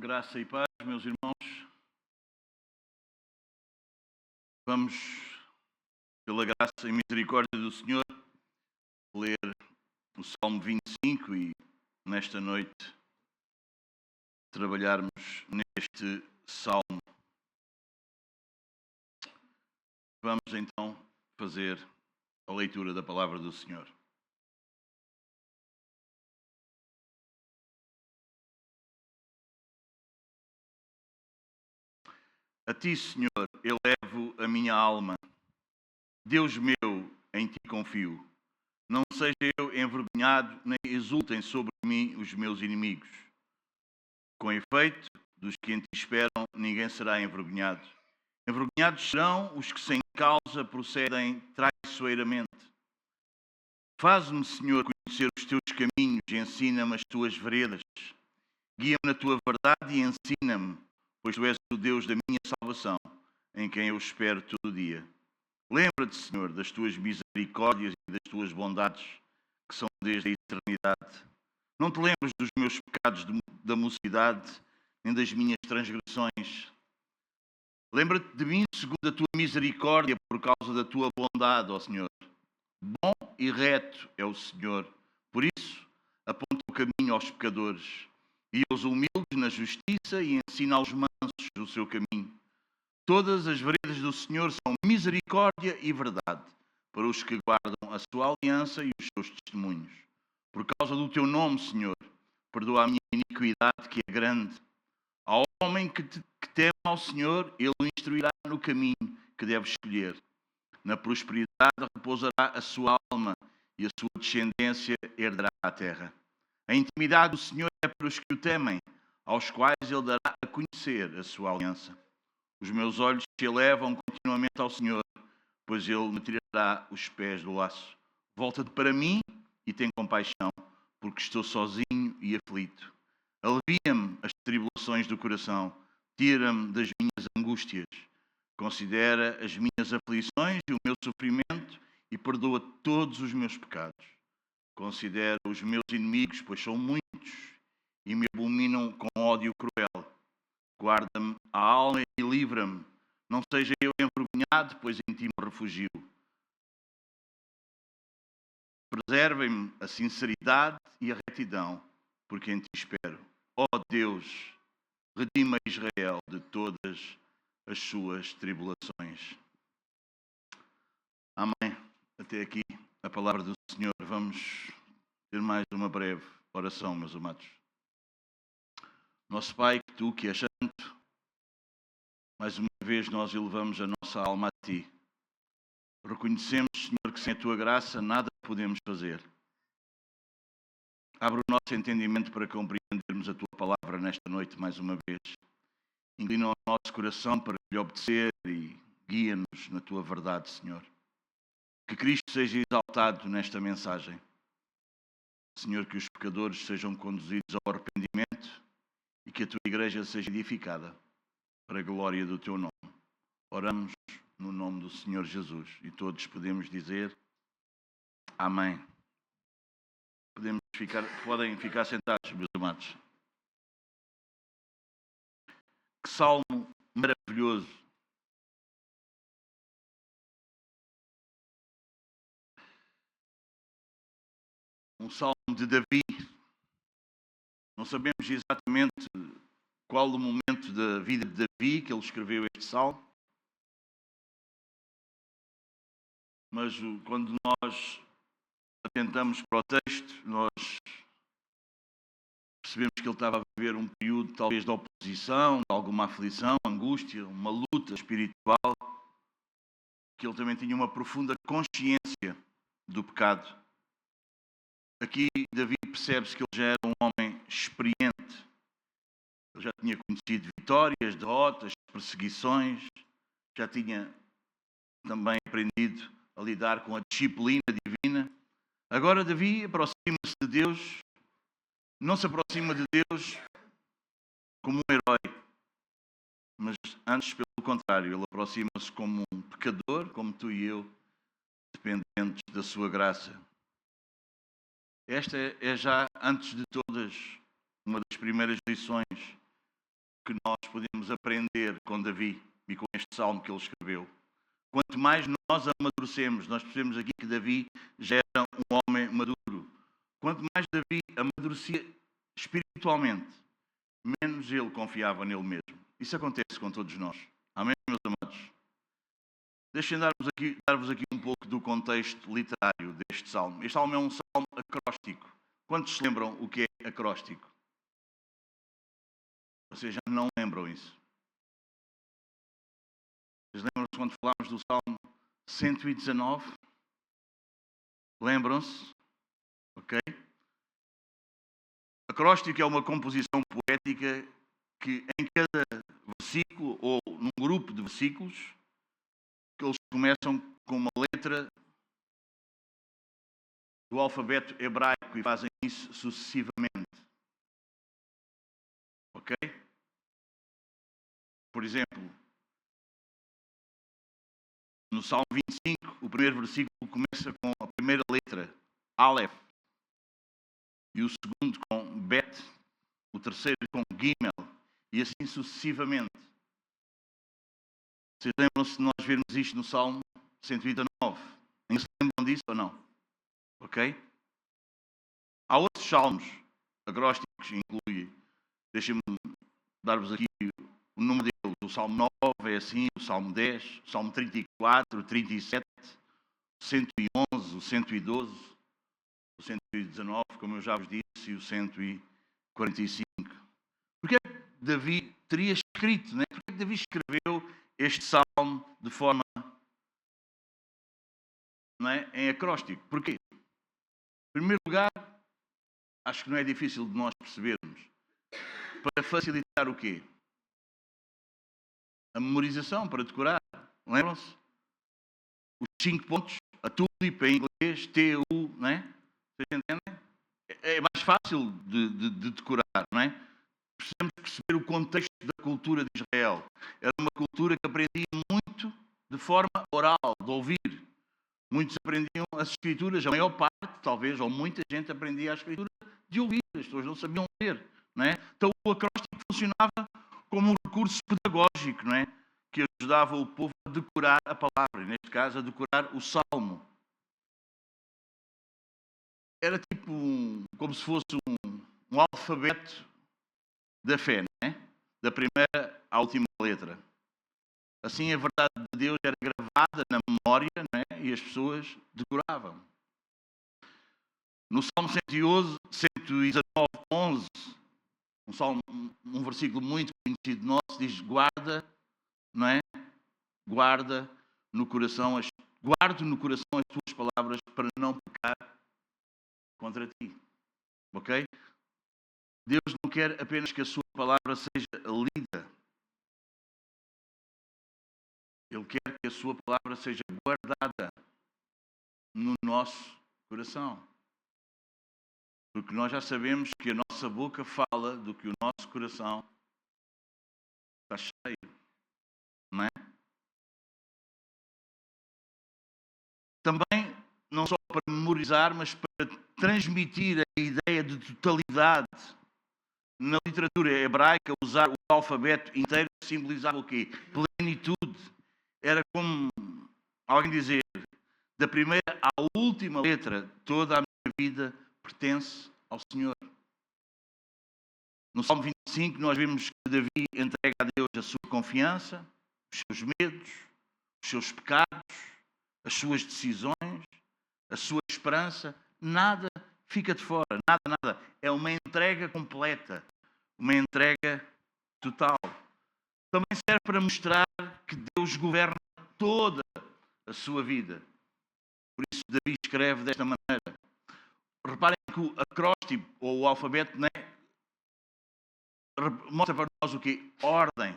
Graça e paz, meus irmãos. Vamos, pela graça e misericórdia do Senhor, ler o Salmo 25 e, nesta noite, trabalharmos neste Salmo. Vamos, então, fazer a leitura da palavra do Senhor. A ti, Senhor, elevo a minha alma. Deus meu, em ti confio. Não seja eu envergonhado, nem exultem sobre mim os meus inimigos. Com efeito, dos que em ti esperam, ninguém será envergonhado. Envergonhados serão os que sem causa procedem traiçoeiramente. Faz-me, Senhor, conhecer os teus caminhos e ensina-me as tuas veredas. Guia-me na tua verdade e ensina-me, pois tu és o Deus da minha salvação, em quem eu espero todo dia. Lembra-te, Senhor, das tuas misericórdias e das tuas bondades, que são desde a eternidade. Não te lembres dos meus pecados da mocidade, nem das minhas transgressões. Lembra-te de mim segundo a tua misericórdia, por causa da tua bondade, ó Senhor. Bom e reto é o Senhor. Por isso, aponta o caminho aos pecadores, e aos humildes na justiça, e ensina aos mansos o seu caminho. Todas as veredas do Senhor são misericórdia e verdade, para os que guardam a sua aliança e os seus testemunhos. Por causa do teu nome, Senhor, perdoa a minha iniquidade, que é grande. Ao homem que teme ao Senhor, ele o instruirá no caminho que deve escolher. Na prosperidade repousará a sua alma, e a sua descendência herdará a terra. A intimidade do Senhor é para os que o temem, aos quais ele dará a conhecer a sua aliança. Os meus olhos se elevam continuamente ao Senhor, pois ele me tirará os pés do laço. Volta-te para mim e tem compaixão, porque estou sozinho e aflito. Alivia-me as tribulações do coração, tira-me das minhas angústias. Considera as minhas aflições e o meu sofrimento e perdoa todos os meus pecados. Considera os meus inimigos, pois são muitos, e me abominam com ódio cruel. Guarda-me a alma e livra-me. Não seja eu envergonhado, pois em ti me refugio. Preservem-me a sinceridade e a retidão, porque em ti espero. Ó Deus, redima Israel de todas as suas tribulações. Amém. Até aqui a palavra do Senhor. Vamos ter mais uma breve oração, meus amados. Nosso Pai, tu que és santo, mais uma vez nós elevamos a nossa alma a ti. Reconhecemos, Senhor, que sem a tua graça nada podemos fazer. Abre o nosso entendimento para compreendermos a tua palavra nesta noite mais uma vez. Inclina o nosso coração para lhe obedecer e guia-nos na tua verdade, Senhor. Que Cristo seja exaltado nesta mensagem. Senhor, que os pecadores sejam conduzidos ao arrependimento e que a tua igreja seja edificada para a glória do teu nome. Oramos no nome do Senhor Jesus e todos podemos dizer amém. Podem ficar sentados, meus amados. Que salmo maravilhoso. Um salmo de Davi. Não sabemos exatamente qual o momento da vida de Davi que ele escreveu este salmo. Mas quando nós atentamos para o texto, nós percebemos que ele estava a viver um período talvez de oposição, de alguma aflição, angústia, uma luta espiritual, que ele também tinha uma profunda consciência do pecado. Aqui Davi percebe-se que ele já era um homem experiente. Ele já tinha conhecido vitórias, derrotas, perseguições, já tinha também aprendido a lidar com a disciplina divina. Agora Davi aproxima-se de Deus, não se aproxima de Deus como um herói, mas antes, pelo contrário, ele aproxima-se como um pecador, como tu e eu, dependentes da sua graça. Esta é já, antes de todas, uma das primeiras lições que nós podemos aprender com Davi e com este salmo que ele escreveu. Quanto mais nós amadurecemos, nós percebemos aqui que Davi já era um homem maduro. Quanto mais Davi amadurecia espiritualmente, menos ele confiava nele mesmo. Isso acontece com todos nós. Amém, meus amados? Deixem dar-vos aqui um pouco do contexto literário deste salmo. Este salmo é um salmo acróstico. Quantos se lembram o que é acróstico? Vocês já não lembram isso? Vocês lembram-se quando falámos do salmo 119? Lembram-se? Ok? Acróstico é uma composição poética que em cada versículo ou num grupo de versículos que eles começam com uma letra do alfabeto hebraico e fazem isso sucessivamente. Ok? Por exemplo, no Salmo 25, o primeiro versículo começa com a primeira letra, Aleph, e o segundo com Bet, o terceiro com Gimel, e assim sucessivamente. Vocês lembram-se de nós vermos isto no Salmo 129? Nem se lembram disso ou não? Ok? Há outros salmos acrósticos, inclui, deixem-me dar-vos aqui o número deles. O Salmo 9 é assim, o Salmo 10, o Salmo 34, o 37, o 111, o 112, o 119, como eu já vos disse, e o 145. Porquê é que Davi teria escrito, né? Porquê é que Davi escreveu este salmo de forma, não é, em acróstico? Porquê? Em primeiro lugar, acho que não é difícil de nós percebermos. Para facilitar o quê? A memorização, para decorar. Lembram-se? Os 5 pontos, a tulip em inglês, T-U, não é? Vocês entendem? É mais fácil de decorar, não é? Precisamos perceber o contexto da cultura de Israel. Era uma cultura que aprendia muito de forma oral, de ouvir. Muitos aprendiam as escrituras, a maior parte, talvez, ou muita gente aprendia a escritura de ouvir. As pessoas não sabiam ler, não é? Então o acróstico funcionava como um recurso pedagógico, não é? Que ajudava o povo a decorar a palavra, e neste caso a decorar o salmo. Era tipo como se fosse um alfabeto da fé, não é? Da primeira à última letra. Assim a verdade de Deus era gravada na memória, não é? E as pessoas decoravam. No Salmo 119:11, um versículo muito conhecido nosso, diz: guarda, não é? Guardo no coração as tuas palavras para não pecar contra ti. Ok? Deus não quer apenas que a sua palavra seja lida. Ele quer que a sua palavra seja guardada no nosso coração. Porque nós já sabemos que a nossa boca fala do que o nosso coração está cheio. Não é? Também, não só para memorizar, mas para transmitir a ideia de totalidade. Na literatura hebraica, usar o alfabeto inteiro simbolizava o quê? Plenitude. Era como alguém dizer, da primeira à última letra, toda a minha vida pertence ao Senhor. No Salmo 25, nós vemos que Davi entrega a Deus a sua confiança, os seus medos, os seus pecados, as suas decisões, a sua esperança. Nada fica de fora, nada. É uma entrega completa, uma entrega total. Também serve para mostrar que Deus governa toda a sua vida. Por isso Davi escreve desta maneira. Reparem que o acróstico, ou o alfabeto, não é? Mostra para nós o quê? Ordem.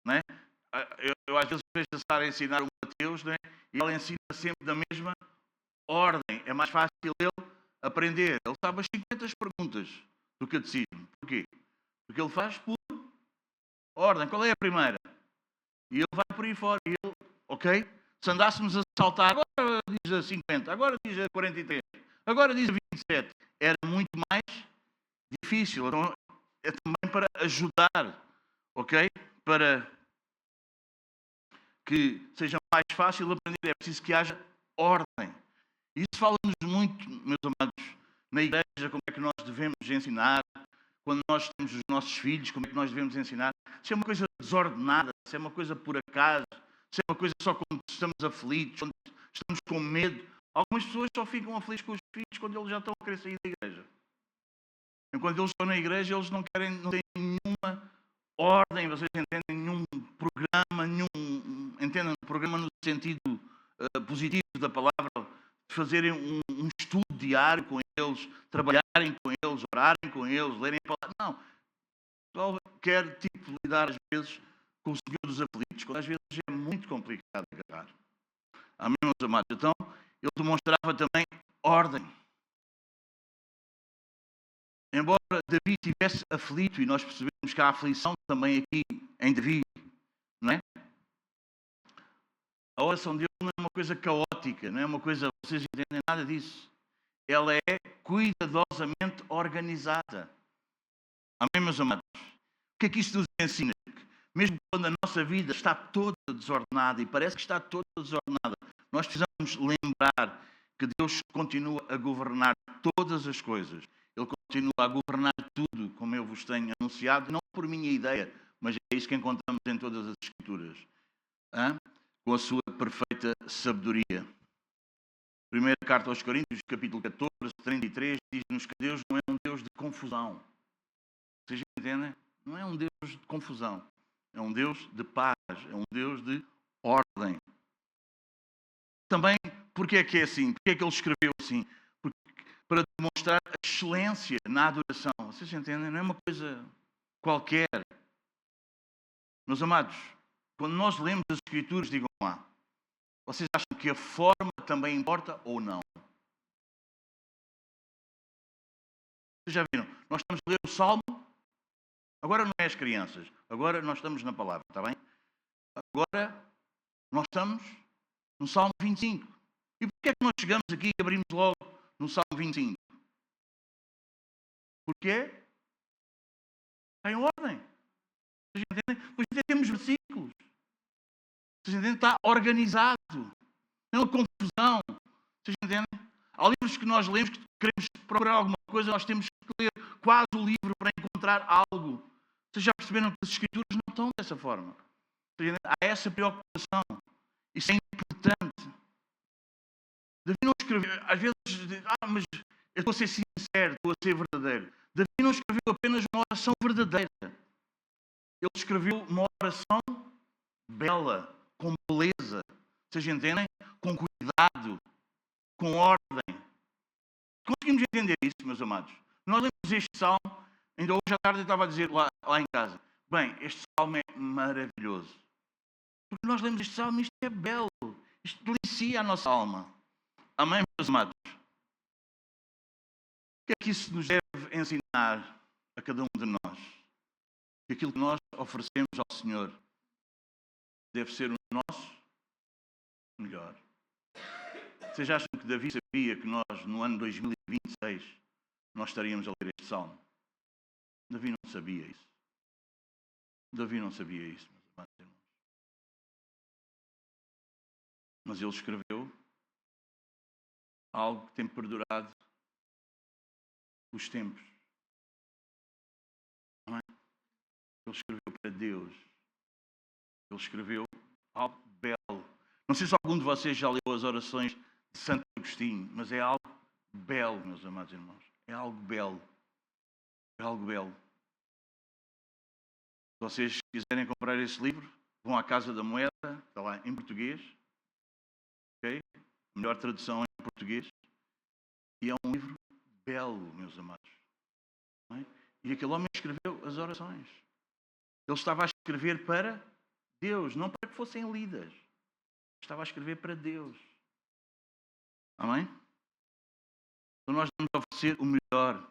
Não é? Eu às vezes vejo estar a ensinar o Mateus, não é? E ele ensina sempre da mesma ordem. É mais fácil ele aprender. Ele sabe as 50 perguntas do catecismo. Porquê? Porque ele faz por ordem. Qual é a primeira? E ele vai por aí fora. E ele, ok? Se andássemos a saltar, agora diz a 50, agora diz a 43, agora diz a 27. Era muito mais difícil. Então, é também para ajudar. ok? Para que seja mais fácil aprender, é preciso que haja ordem. E isso fala-nos muito, meus amados, na igreja, como é que nós devemos ensinar, quando nós temos os nossos filhos, como é que nós devemos ensinar. Se é uma coisa desordenada, se é uma coisa por acaso, se é uma coisa só quando estamos aflitos, quando estamos com medo. Algumas pessoas só ficam aflitos com os filhos quando eles já estão a querer sair da igreja. Enquanto eles estão na igreja, eles não têm nenhuma ordem, vocês entendem, nenhum programa, entendem, um programa no sentido positivo da palavra, fazerem um estudo diário com eles, trabalharem com eles, orarem com eles, lerem a palavra. Não. Só quer lidar às vezes com o Senhor dos aflitos, quando às vezes é muito complicado agarrar. Amém, meus amados? Então, ele demonstrava também ordem. Embora Davi estivesse aflito, e nós percebemos que há aflição também aqui em Davi, não é? A oração dele não é uma coisa caótica, não é uma coisa, vocês entendem nada disso. Ela é cuidadosamente organizada. Amém, meus amados? O que é que isto nos ensina? Mesmo quando a nossa vida está toda desordenada, e parece que está toda desordenada, nós precisamos lembrar que Deus continua a governar todas as coisas. Ele continua a governar tudo, como eu vos tenho anunciado, não por minha ideia, mas é isso que encontramos em todas as Escrituras. Com a sua perfeita sabedoria. Primeira carta aos Coríntios, capítulo 14, 33, diz-nos que Deus não é um Deus de confusão. Vocês entendem? Não é um Deus de confusão. É um Deus de paz. É um Deus de ordem. Também, porque é que é assim? Porque é que ele escreveu assim? Para demonstrar a excelência na adoração. Vocês entendem? Não é uma coisa qualquer. Meus amados, quando nós lemos as Escrituras, digam lá, vocês acham que a forma também importa ou não? Vocês já viram? Nós estamos a ler o Salmo. Agora não é as crianças. Agora nós estamos na palavra, está bem? Agora nós estamos no Salmo 25. E porquê é que nós chegamos aqui e abrimos logo no Salmo 25? Porque está em ordem. Vocês entendem? Pois até temos versículos. Vocês entendem? Está organizado. Não é confusão. Vocês entendem? Há livros que nós lemos que queremos procurar alguma coisa, nós temos que ler quase o livro para encontrar algo. Vocês já perceberam que as Escrituras não estão dessa forma. Há essa preocupação. Isso é importante. Davi não escreveu, às vezes, mas eu estou a ser sincero, estou a ser verdadeiro. Davi não escreveu apenas uma oração verdadeira. Ele escreveu uma oração bela, com beleza. Vocês entendem? Com cuidado, com ordem. Conseguimos entender isso, meus amados? Nós lemos este salmo, ainda hoje à tarde eu estava a dizer lá em casa, bem, este salmo é maravilhoso. Porque nós lemos este salmo e isto é belo. Isto delicia a nossa alma. Amém, meus amados? O que é que isso nos deve ensinar a cada um de nós? Que aquilo que nós oferecemos ao Senhor deve ser o nosso melhor. Vocês acham que Davi sabia que nós, no ano 2026, nós estaríamos a ler este salmo? Davi não sabia isso. Davi não sabia isso, meus amados irmãos. Mas ele escreveu algo que tem perdurado os tempos. Não é? Ele escreveu para Deus. Ele escreveu algo belo. Não sei se algum de vocês já leu as orações de Santo Agostinho, mas é algo belo, meus amados irmãos. É algo belo. É algo belo. Se vocês quiserem comprar esse livro, vão à Casa da Moeda, está lá em português. Okay? A melhor tradução é em português. E é um livro belo, meus amados. Não é? E aquele homem escreveu as orações. Ele estava a escrever para Deus, não para que fossem lidas. Estava a escrever para Deus. Amém? Então nós vamos oferecer o melhor.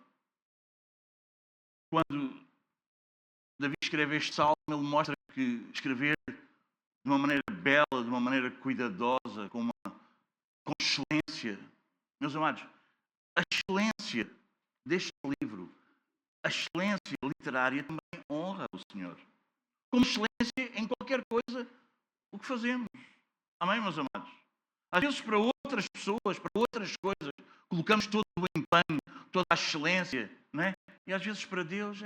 Quando Davi escreve este salmo, ele mostra que escrever de uma maneira bela, de uma maneira cuidadosa, com excelência. Meus amados, a excelência deste livro, a excelência literária também honra o Senhor. como excelência em qualquer coisa o que fazemos. Amém, meus amados? Às vezes para outras pessoas, para outras coisas, colocamos todo o empenho, toda a excelência, não é? E às vezes para Deus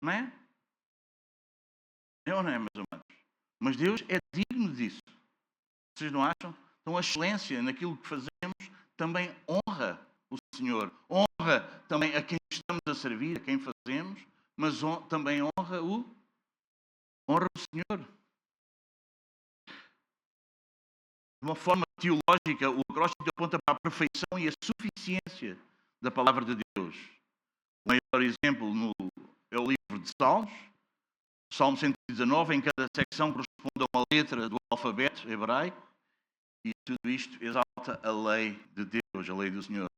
não é? É ou não é, meus amados? Mas Deus é digno disso. Vocês não acham? Então a excelência naquilo que fazemos também honra o Senhor. Honra também a quem estamos a servir, a quem fazemos, mas também honra o Senhor. De uma forma teológica, o acróstico aponta para a perfeição e a suficiência da palavra de Deus. O maior exemplo é o livro de Salmos. Salmo 119, em cada secção corresponde a uma letra do alfabeto hebraico. E tudo isto exalta a lei de Deus, a lei do Senhor.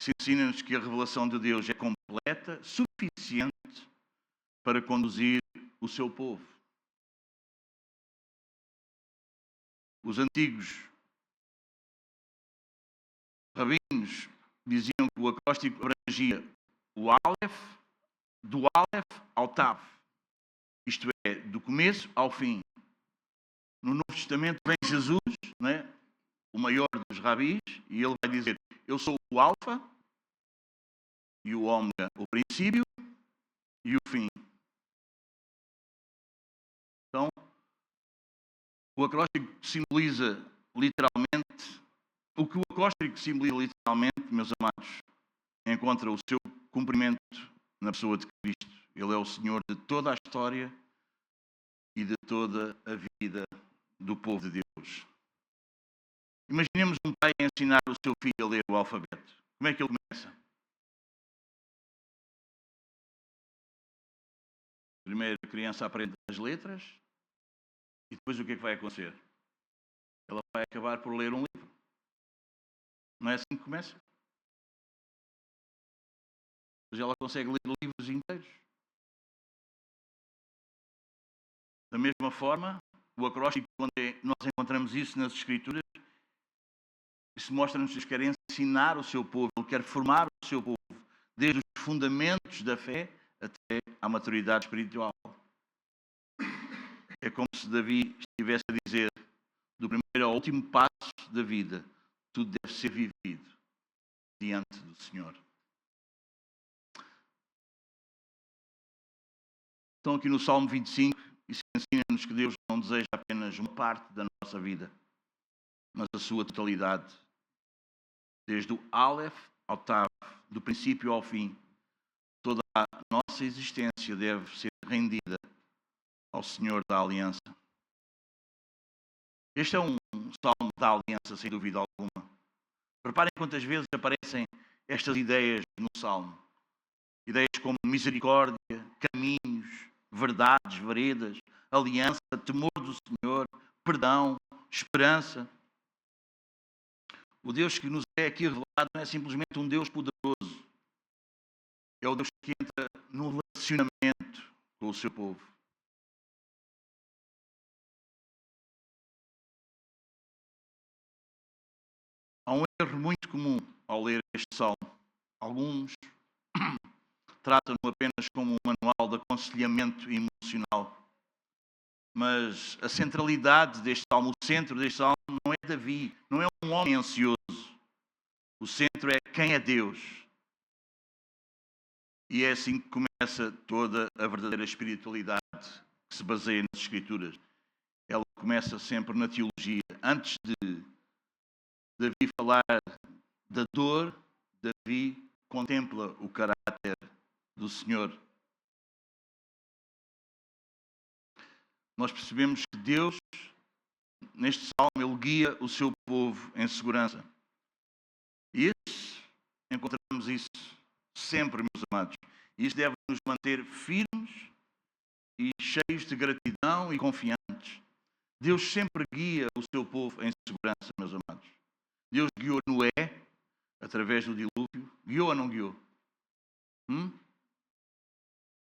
Isso ensina-nos que a revelação de Deus é completa, suficiente para conduzir o seu povo. Os antigos rabinos diziam que o acróstico abrangia o Aleph, do Aleph ao Tav. Isto é, do começo ao fim. No Novo Testamento vem Jesus, não é? O maior dos rabis, e ele vai dizer: eu sou o Alfa e o Ômega, o princípio e o fim. Então, o acróstico simboliza literalmente, o que o acróstico simboliza literalmente, meus amados, encontra o seu cumprimento na pessoa de Cristo. Ele é o Senhor de toda a história e de toda a vida do povo de Deus. Imaginemos um pai a ensinar o seu filho a ler o alfabeto. Como é que ele começa? Primeiro a criança aprende as letras e depois o que é que vai acontecer? Ela vai acabar por ler um livro. Não é assim que começa? Mas ela consegue ler livros inteiros. Da mesma forma, o acróstico, quando nós encontramos isso nas Escrituras, isso mostra-nos que Deus quer ensinar o seu povo, Ele quer formar o seu povo, desde os fundamentos da fé até à maturidade espiritual. É como se Davi estivesse a dizer, do primeiro ao último passo da vida, tudo deve ser vivido diante do Senhor. Então aqui no Salmo 25, isso ensina-nos que Deus não deseja apenas uma parte da nossa vida, mas a sua totalidade. Desde o Aleph ao Tav, do princípio ao fim, toda a nossa existência deve ser rendida ao Senhor da Aliança. Este é um salmo da aliança, sem dúvida alguma. Reparem quantas vezes aparecem estas ideias no salmo. Ideias como misericórdia, caminhos, verdades, veredas, aliança, temor do Senhor, perdão, esperança. O Deus que nos é aqui revelado não é simplesmente um Deus poderoso. É o Deus que entra num relacionamento com o seu povo. Há um erro muito comum ao ler este salmo. Alguns tratam-no apenas como um manual de aconselhamento emocional. Mas a centralidade deste salmo, o centro deste salmo não é Davi, não é um homem ansioso. O centro é quem é Deus. E é assim que começa toda a verdadeira espiritualidade que se baseia nas Escrituras. Ela começa sempre na teologia. Antes de Davi falar da dor, Davi contempla o caráter do Senhor. Nós percebemos que Deus, neste salmo, Ele guia o seu povo em segurança. E encontramos isso sempre, meus amados. E isso deve nos manter firmes e cheios de gratidão e confiantes. Deus sempre guia o seu povo em segurança, meus amados. Deus guiou Noé através do dilúvio. Guiou ou não guiou?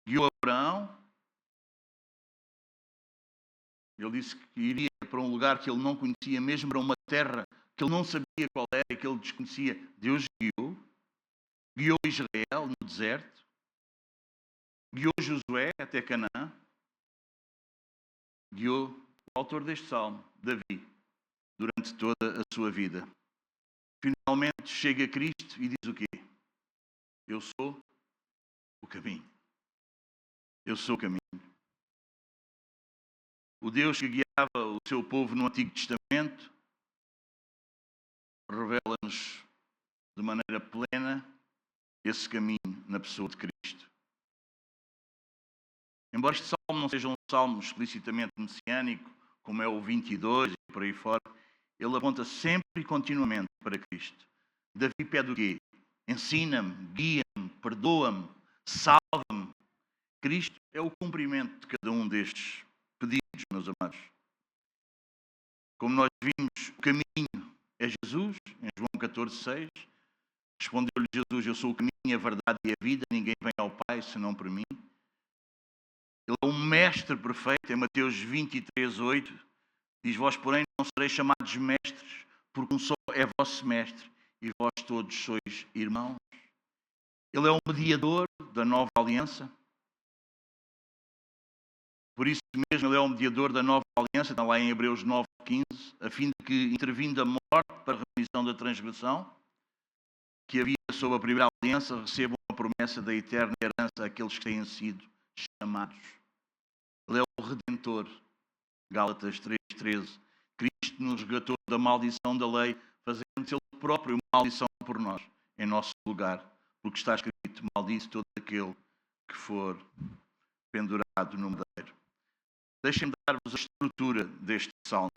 Guiou Abraão. Ele disse que iria para um lugar que ele não conhecia, mesmo para uma terra que ele não sabia qual era e que ele desconhecia. Deus guiou. Guiou Israel no deserto. guiou Josué até Canaã, guiou o autor deste salmo, Davi, durante toda a sua vida. Finalmente chega a Cristo e diz o quê? Eu sou o caminho. Eu sou o caminho. O Deus que guiava o seu povo no Antigo Testamento revela-nos de maneira plena esse caminho na pessoa de Cristo. Embora este salmo não seja um salmo explicitamente messiânico, como é o 22 e por aí fora, ele aponta sempre e continuamente para Cristo. Davi pede o quê? Ensina-me, guia-me, perdoa-me, salva-me. Cristo é o cumprimento de cada um destes pedidos, meus amados. Como nós vimos, o caminho é Jesus, em João 14,6. Respondeu-lhe Jesus, eu sou o caminho, a verdade e a vida, ninguém vem ao Pai senão por mim. Ele é um mestre perfeito, em Mateus 23,8. Diz, vós, porém, não sereis chamados mestres, porque um só é vosso mestre, e vós todos sois irmãos. Ele é o mediador da nova aliança. Por isso mesmo, ele é o mediador da nova aliança, está lá em Hebreus 9,15, a fim de que, intervindo a morte para a remissão da transgressão, que havia sob a primeira aliança, recebam a promessa da eterna herança àqueles que têm sido chamados. Ele é o Redentor. Gálatas 3,13. Cristo nos resgatou da maldição da lei, fazendo-se Ele próprio maldição por nós, em nosso lugar. Porque está escrito, maldice todo aquele que for pendurado no madeiro. Deixem-me dar-vos a estrutura deste salmo.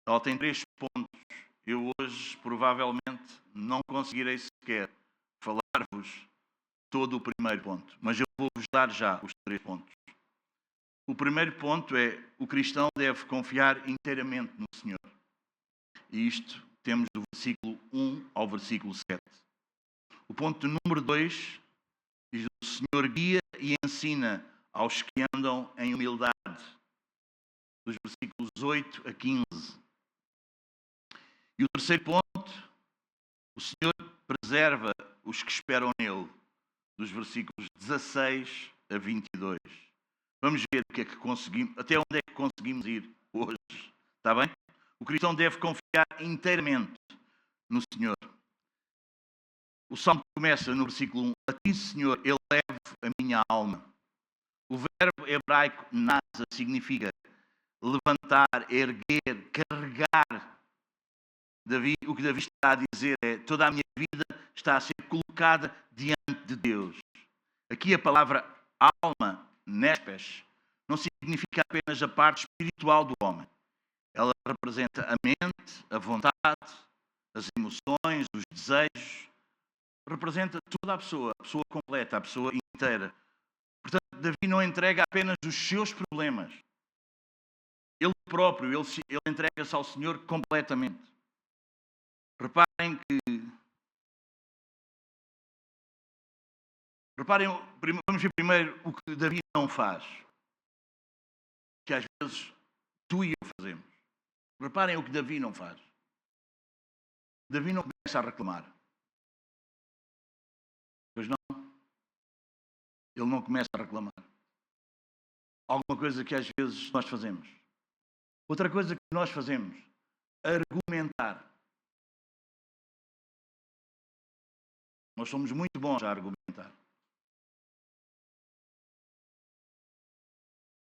Ela tem 3 pontos. Eu hoje, provavelmente, não conseguirei sequer falar-vos todo o primeiro ponto, mas eu vou-vos dar já os 3 pontos. O primeiro ponto é, o cristão deve confiar inteiramente no Senhor. E isto temos do versículo 1 ao versículo 7. O ponto número 2 diz, o Senhor guia e ensina aos que andam em humildade. Dos versículos 8 a 15. E o terceiro ponto, o Senhor preserva os que esperam nele. Dos versículos 16 a 22. Vamos ver o que é que conseguimos, até onde é que conseguimos ir hoje. Está bem? O cristão deve confiar inteiramente no Senhor. O salmo começa no versículo 1. A ti, Senhor, elevo a minha alma. O verbo hebraico nasa significa levantar, erguer, carregar. O que Davi está a dizer é, toda a minha vida está a ser colocada diante de Deus. Aqui a palavra alma, nespes, não significa apenas a parte espiritual do homem. Ela representa a mente, a vontade, as emoções, os desejos. Representa toda a pessoa completa, a pessoa inteira. Portanto, Davi não entrega apenas os seus problemas. Ele próprio, ele entrega-se ao Senhor completamente. Reparem, vamos ver primeiro o que Davi não faz. Que às vezes tu e eu fazemos. Reparem o que Davi não faz. Davi não começa a reclamar. Pois não? Ele não começa a reclamar. Alguma coisa que às vezes nós fazemos. Outra coisa que nós fazemos, argumentar. Nós somos muito bons a argumentar.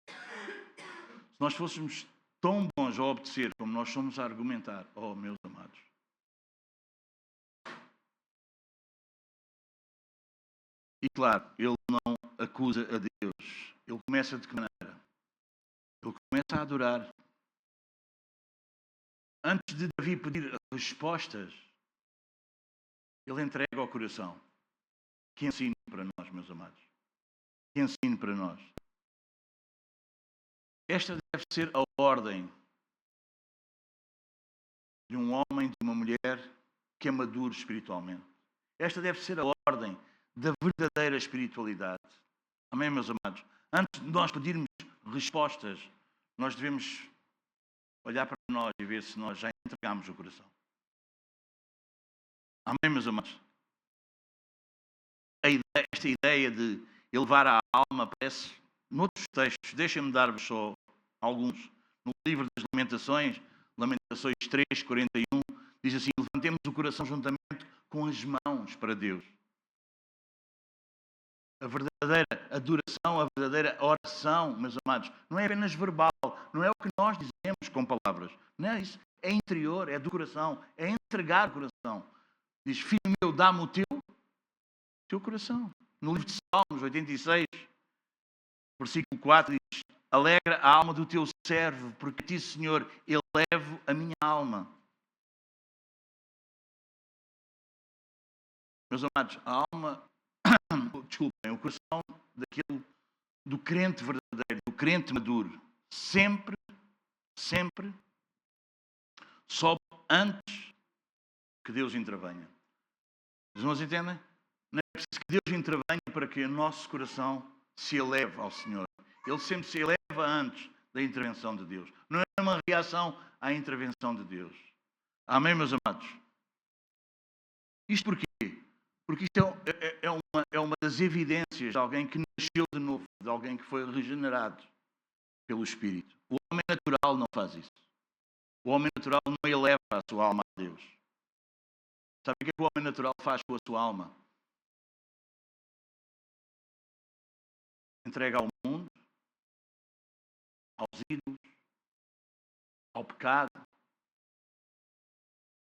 Se nós fôssemos tão bons a obedecer como nós somos a argumentar, oh, meus amados. E claro, ele não acusa a Deus. Ele começa de que maneira? Ele começa a adorar. Antes de Davi pedir respostas, ele entrega ao coração. Que ensino para nós, meus amados. Que ensino para nós. Esta deve ser a ordem de um homem, de uma mulher que é maduro espiritualmente. Esta deve ser a ordem da verdadeira espiritualidade. Amém, meus amados? Antes de nós pedirmos respostas, nós devemos olhar para nós e ver se nós já entregamos o coração. Amém, meus amados? Esta ideia de elevar a alma, aparece noutros textos. Deixem-me dar-vos só alguns. No livro das Lamentações, Lamentações 3, 41, diz assim: levantemos o coração juntamente com as mãos para Deus. A verdadeira adoração, a verdadeira oração, meus amados, não é apenas verbal, não é o que nós dizemos com palavras. Não é isso. É interior, é do coração, é entregar o coração. Diz: filho meu, dá-me o teu coração. No livro de Salmos 86, versículo 4, diz: alegra a alma do teu servo, porque a ti, Senhor, elevo a minha alma. Meus amados, a alma, desculpem, o coração do crente verdadeiro, do crente maduro, sempre sobe antes que Deus intervenha. Os irmãos entendem? Não é preciso que Deus intervenha para que o nosso coração se eleve ao Senhor. Ele sempre se eleva antes da intervenção de Deus. Não é uma reação à intervenção de Deus. Amém, meus amados? Isto porquê? Porque isto é uma das evidências de alguém que nasceu de novo, de alguém que foi regenerado pelo Espírito. O homem natural não faz isso. O homem natural não eleva a sua alma a Deus. Sabe o que é que o homem natural faz com a sua alma? Entrega ao mundo, aos ídolos, ao pecado.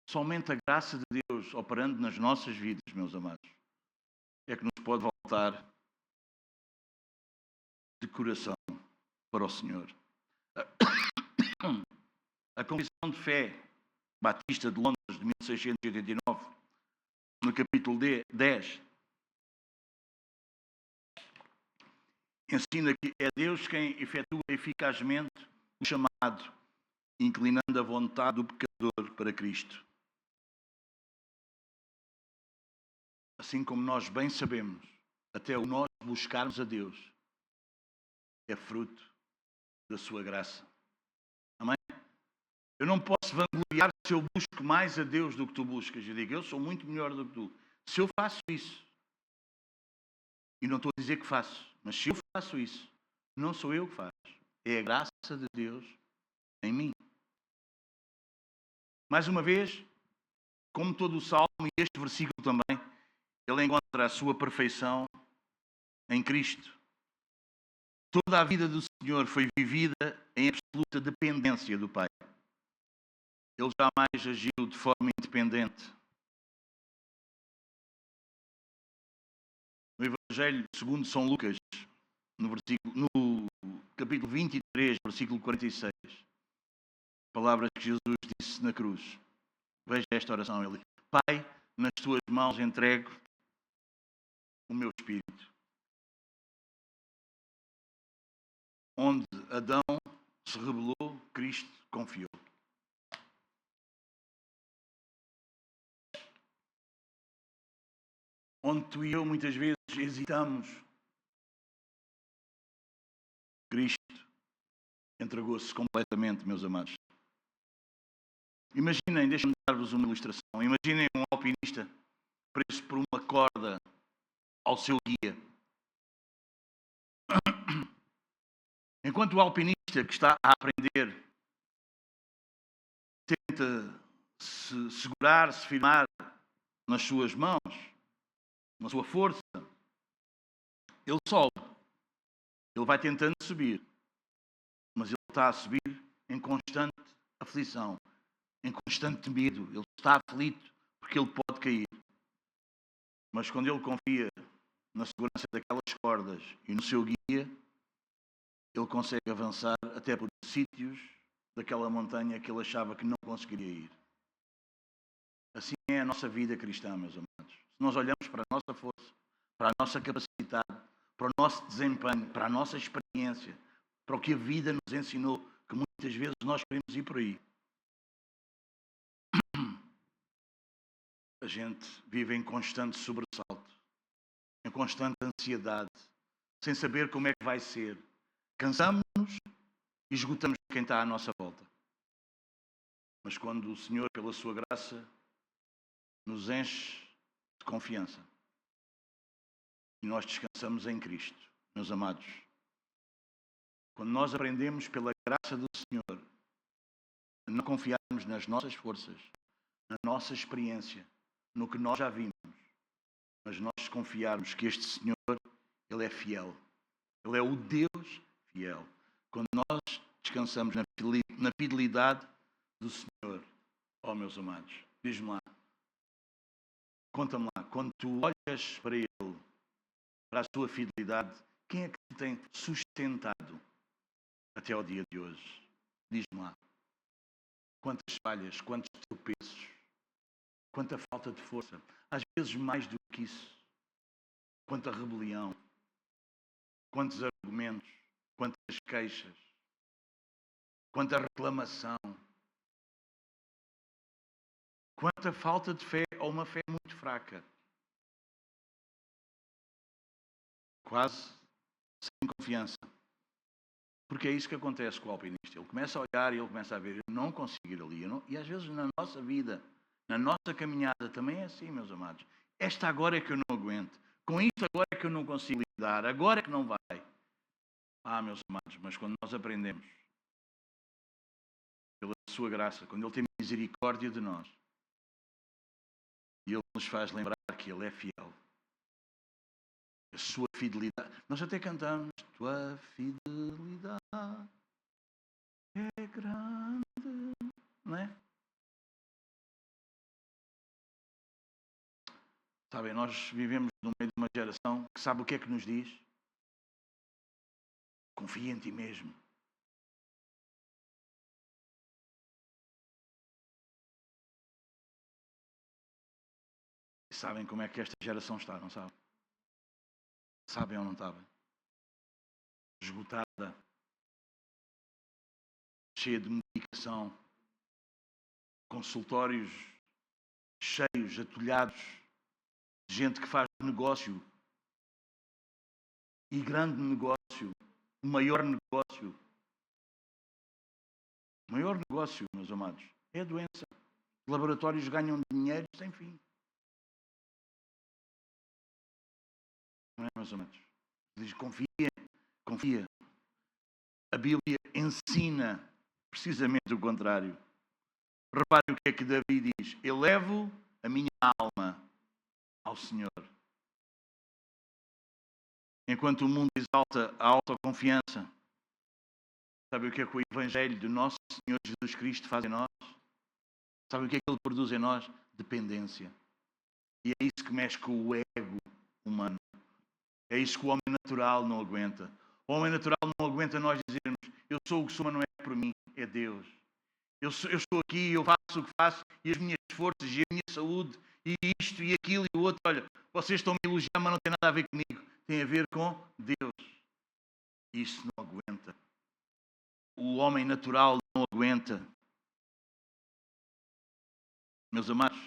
Somente a graça de Deus operando nas nossas vidas, meus amados, é que nos pode voltar de coração para o Senhor. A Confissão de Fé Batista de Londres, de 1689, no capítulo 10, ensina que é Deus quem efetua eficazmente o chamado, inclinando a vontade do pecador para Cristo. Assim como nós bem sabemos, até o nós buscarmos a Deus é fruto da sua graça. Amém? Eu não posso vangloriar se eu busco mais a Deus do que tu buscas. Eu digo, eu sou muito melhor do que tu. Se eu faço isso, e não estou a dizer que faço, mas se eu faço isso, não sou eu que faço. É a graça de Deus em mim. Mais uma vez, como todo o Salmo e este versículo também, ele encontra a sua perfeição em Cristo. Toda a vida do Senhor foi vivida em absoluta dependência do Pai. Ele jamais agiu de forma independente. No Evangelho segundo São Lucas, no capítulo 23, versículo 46, palavras que Jesus disse na cruz. Veja esta oração. Ele: Pai, nas tuas mãos entrego o meu espírito. Onde Adão se rebelou, Cristo confiou. Onde tu e eu muitas vezes hesitamos, Cristo entregou-se completamente, meus amados. Imaginem, deixem-me dar-vos uma ilustração. Imaginem um alpinista preso por uma corda ao seu guia. Enquanto o alpinista que está a aprender tenta se segurar, se firmar nas suas mãos, na sua força, ele sobe. Ele vai tentando subir. Mas ele está a subir em constante aflição, em constante medo. Ele está aflito porque ele pode cair. Mas quando ele confia na segurança daquelas cordas e no seu guia, ele consegue avançar até por sítios daquela montanha que ele achava que não conseguiria ir. Assim é a nossa vida cristã, meus amados. Se nós olhamos para a nossa força, para a nossa capacidade, para o nosso desempenho, para a nossa experiência, para o que a vida nos ensinou, que muitas vezes nós queremos ir por aí, a gente vive em constante sobressalto, em constante ansiedade, sem saber como é que vai ser. Cansamos-nos e esgotamos quem está à nossa volta. Mas quando o Senhor, pela sua graça, nos enche de confiança, E nós descansamos em Cristo, meus amados. Quando nós aprendemos pela graça do Senhor a não confiarmos nas nossas forças, na nossa experiência, no que nós já vimos, mas nós confiarmos que este Senhor, Ele é fiel. Ele é o Deus fiel. Quando nós descansamos na fidelidade do Senhor, ó meus amados, diz-me lá, conta-me lá, quando tu olhas para Ele, para a sua fidelidade, quem é que te tem sustentado até ao dia de hoje? Diz-me lá, quantas falhas, quantos tropeços, quanta falta de força, às vezes mais do que isso, quanta rebelião, quantos argumentos, quantas queixas, quanta reclamação, quanta falta de fé ou uma fé muito fraca, quase sem confiança. Porque é isso que acontece com o alpinista. Ele começa a olhar e ele começa a ver, eu não consigo ir ali. E às vezes na nossa vida, na nossa caminhada, também é assim, meus amados. Esta agora é que eu não aguento. Com isto agora é que eu não consigo lidar. Agora é que não vai. Meus amados, mas quando nós aprendemos pela sua graça, quando Ele tem misericórdia de nós, e Ele nos faz lembrar que Ele é fiel, a sua fidelidade. Nós até cantamos, tua fidelidade é grande, não é? Sabem, nós vivemos no meio de uma geração que sabe o que é que nos diz? Confia em ti mesmo. E sabem como é que esta geração está, não sabem? Sabem ou não sabem? Esgotada, cheia de medicação, consultórios cheios, atulhados, de gente que faz negócio, e grande negócio, o maior negócio. O maior negócio, meus amados, é a doença. Os laboratórios ganham dinheiro sem fim. Não é, meus amados? Diz, confia. A Bíblia ensina precisamente o contrário. Repare o que é que Davi diz. Elevo a minha alma ao Senhor. Enquanto o mundo exalta a autoconfiança, sabe o que é que o Evangelho do nosso Senhor Jesus Cristo faz em nós? Sabe o que é que Ele produz em nós? Dependência. E é isso que mexe com o ego humano. É isso que o homem natural não aguenta. O homem natural não aguenta nós dizermos, eu sou o que sou, mas não é por mim, é Deus. Eu estou aqui, eu faço o que faço, e as minhas forças, e a minha saúde, e isto, e aquilo, e o outro. Olha, vocês estão a me elogiar, mas não tem nada a ver comigo. Tem a ver com Deus. Isso não aguenta. O homem natural não aguenta. Meus amados,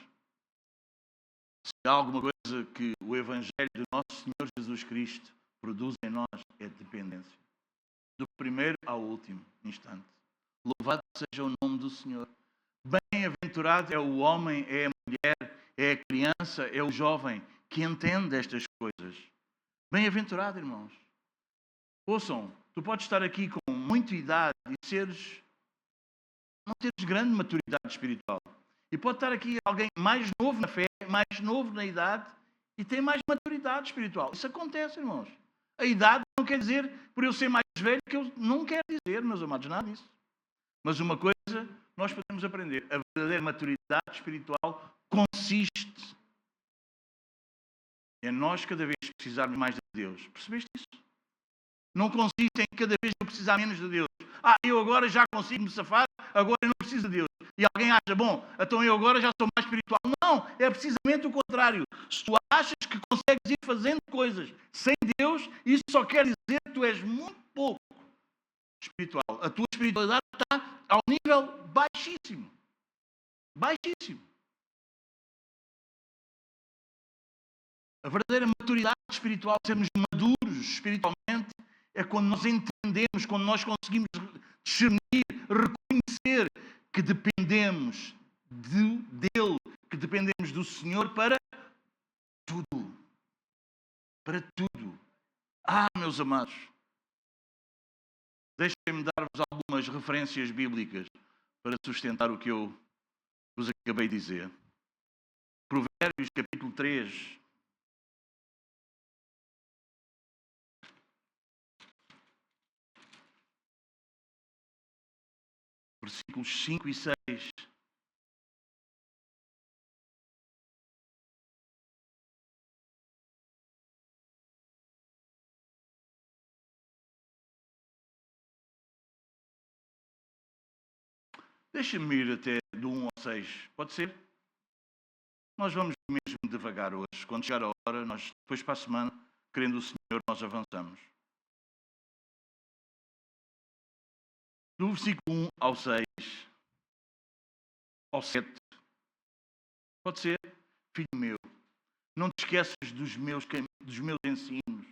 se há alguma coisa que o Evangelho do nosso Senhor Jesus Cristo produz em nós, é dependência. Do primeiro ao último instante. Louvado seja o nome do Senhor. Bem-aventurado é o homem, é a mulher, é a criança, é o jovem que entende estas coisas. Bem-aventurado, irmãos. Ouçam, tu podes estar aqui com muita idade e não teres grande maturidade espiritual. E pode estar aqui alguém mais novo na fé, mais novo na idade e tem mais maturidade espiritual. Isso acontece, irmãos. A idade não quer dizer, por eu ser mais velho, que eu não quero dizer, meus amados, nada disso. Mas uma coisa nós podemos aprender. A verdadeira maturidade espiritual consiste em nós cada vez precisarmos mais de Deus. Percebeste isso? Não consiste em cada vez eu precisar menos de Deus. Eu agora já consigo me safar, agora eu não preciso de Deus. E alguém acha, bom, então eu agora já sou mais espiritual. Não, é precisamente o contrário. Se tu achas que consegues ir fazendo coisas sem Deus, isso só quer dizer que tu és muito pouco espiritual. A tua espiritualidade está ao nível baixíssimo. Baixíssimo. A verdadeira maturidade espiritual, sermos maduros espiritualmente, é quando nós entendemos, quando nós conseguimos discernir, reconhecer que dependemos dele, que dependemos do Senhor para tudo. Para tudo. Meus amados, deixem-me dar-vos algumas referências bíblicas para sustentar o que eu vos acabei de dizer. Provérbios, capítulo 3. Versículos 5 e 6. Deixa-me ir até do 1 ao 6. Pode ser? Nós vamos mesmo devagar hoje. Quando chegar a hora, nós depois para a semana, querendo o Senhor, nós avançamos. Do versículo 1 ao 6, ao 7. Pode ser? Filho meu, não te esqueças dos meus ensinos.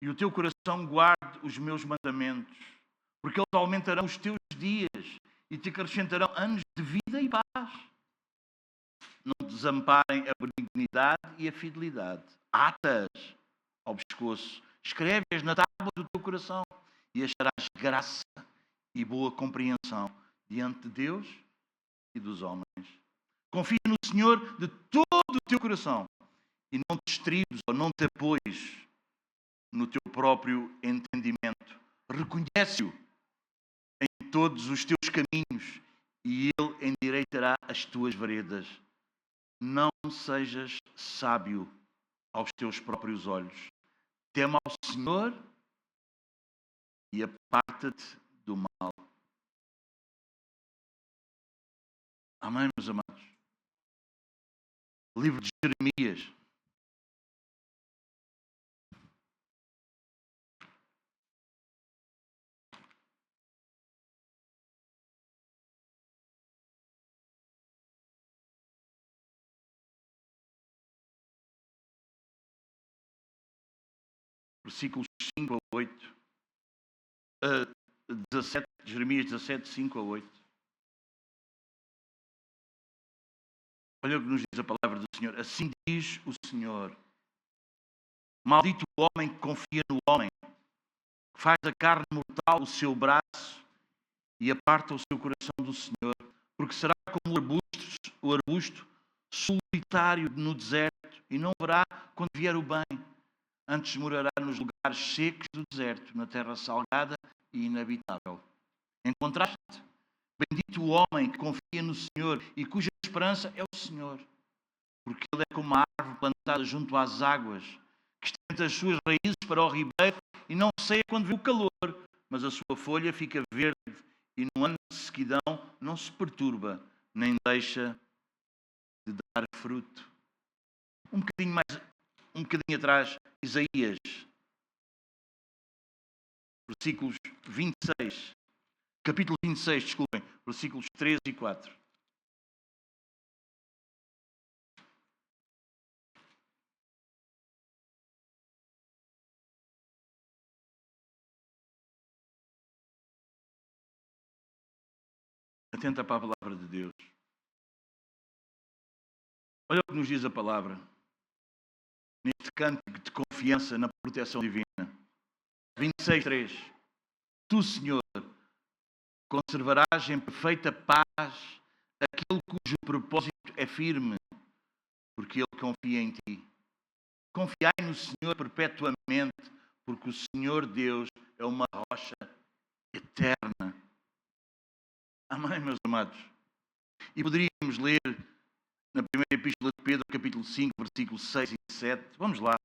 E o teu coração guarde os meus mandamentos, porque eles aumentarão os teus dias e te acrescentarão anos de vida e paz. Não desamparem a benignidade e a fidelidade. Ata-as ao pescoço, escreve-as na tábua do teu coração e acharás graça e boa compreensão diante de Deus e dos homens. Confia no Senhor de todo o teu coração e não te estribes ou não te apoies no teu próprio entendimento. Reconhece-o em todos os teus caminhos e Ele endireitará as tuas veredas. Não sejas sábio aos teus próprios olhos. Tema ao Senhor e aparta-te do mal. Amém, meus amados? Livro de Jeremias. Versículos 5 a 8. 17, Jeremias 17, 5 a 8. Olha o que nos diz a palavra do Senhor. Assim diz o Senhor. Maldito o homem que confia no homem, que faz a carne mortal o seu braço e aparta o seu coração do Senhor, porque será como o arbusto solitário no deserto e não verá quando vier o bem. Antes morará nos lugares secos do deserto, na terra salgada e inabitável. Em contraste, bendito o homem que confia no Senhor e cuja esperança é o Senhor, porque ele é como uma árvore plantada junto às águas, que estende as suas raízes para o ribeiro e não ceia quando vê o calor, mas a sua folha fica verde e no ano de sequidão não se perturba, nem deixa de dar fruto. Um bocadinho atrás, Isaías, versículos 26, capítulo 26, desculpem, versículos 13 e 4. Atenta para a palavra de Deus. Olha o que nos diz a palavra. Neste cântico de confiança na proteção divina. 26, 3. Tu, Senhor, conservarás em perfeita paz aquele cujo propósito é firme, porque ele confia em ti. Confiai no Senhor perpetuamente, porque o Senhor Deus é uma rocha eterna. Amém, meus amados? E poderíamos ler na primeira epístola de Pedro, capítulo 5, versículos 6 e 7. Vamos lá.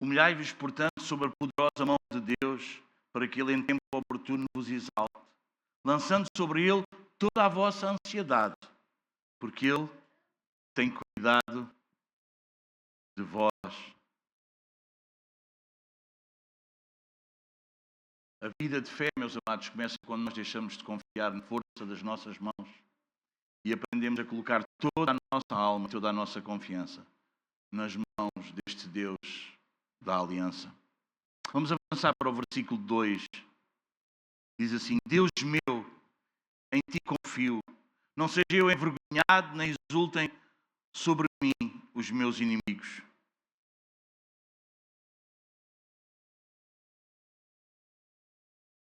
Humilhai-vos, portanto, sob a poderosa mão de Deus, para que Ele em tempo oportuno vos exalte, lançando sobre Ele toda a vossa ansiedade, porque Ele tem cuidado de vós. A vida de fé, meus amados, começa quando nós deixamos de confiar na força das nossas mãos e aprendemos a colocar toda a nossa alma, toda a nossa confiança nas mãos deste Deus da aliança. Vamos avançar para o versículo 2. Diz assim: Deus meu, em ti confio. Não seja eu envergonhado, nem exultem sobre mim os meus inimigos.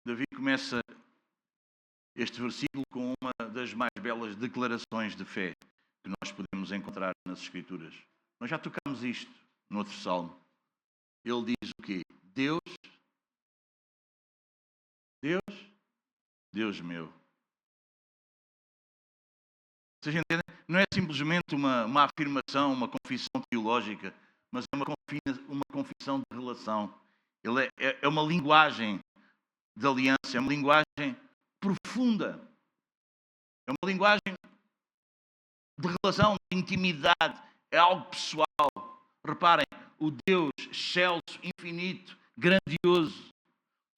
Davi começa este versículo com uma das mais belas declarações de fé que nós podemos encontrar nas Escrituras. Nós já tocamos isto no outro salmo. Ele diz o quê? Deus, Deus, Deus meu. Vocês entendem? Não é simplesmente uma afirmação, uma confissão teológica, mas é uma confissão de relação. Ele é uma linguagem de aliança, é uma linguagem profunda. É uma linguagem de relação, de intimidade. É algo pessoal. Reparem, o Deus excelso, infinito, grandioso,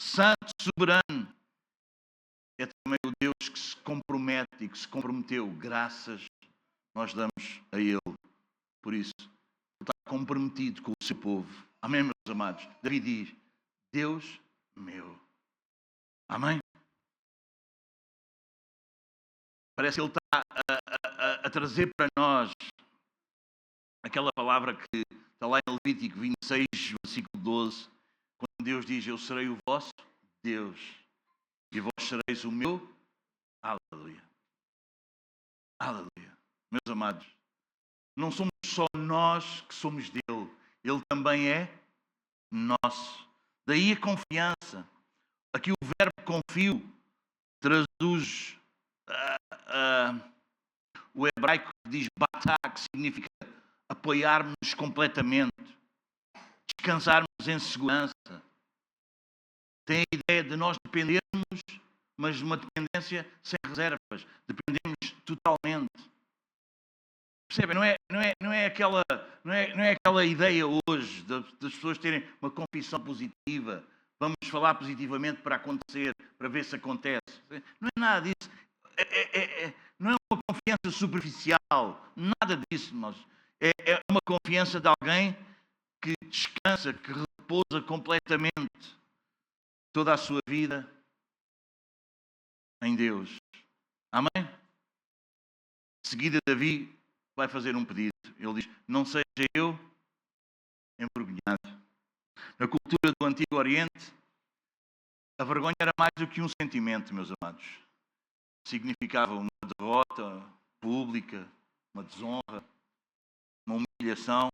santo, soberano, é também o Deus que se compromete e que se comprometeu. Graças nós damos a Ele. Por isso, Ele está comprometido com o seu povo. Amém, meus amados? Davi diz, Deus meu. Amém? Parece que Ele está a trazer para nós aquela palavra que está lá em Levítico 26, versículo 12, quando Deus diz, eu serei o vosso Deus e vós sereis o meu. Aleluia. Aleluia. Meus amados, não somos só nós que somos dele, ele também é nosso. Daí a confiança. Aqui o verbo confio traduz o hebraico que diz batá, que significa apoiar-nos completamente, descansarmos em segurança. Tem a ideia de nós dependermos, mas de uma dependência sem reservas. Dependemos totalmente. Percebem? Não é aquela ideia hoje das pessoas terem uma confissão positiva. Vamos falar positivamente para acontecer, para ver se acontece. Não é nada disso. Não é uma confiança superficial. Nada disso. É uma confiança de alguém que descansa, que repousa completamente toda a sua vida em Deus. Amém? De seguida, Davi vai fazer um pedido. Ele diz, não seja eu envergonhado. Na cultura do Antigo Oriente, a vergonha era mais do que um sentimento, meus amados. Significava uma derrota pública, uma desonra, uma humilhação.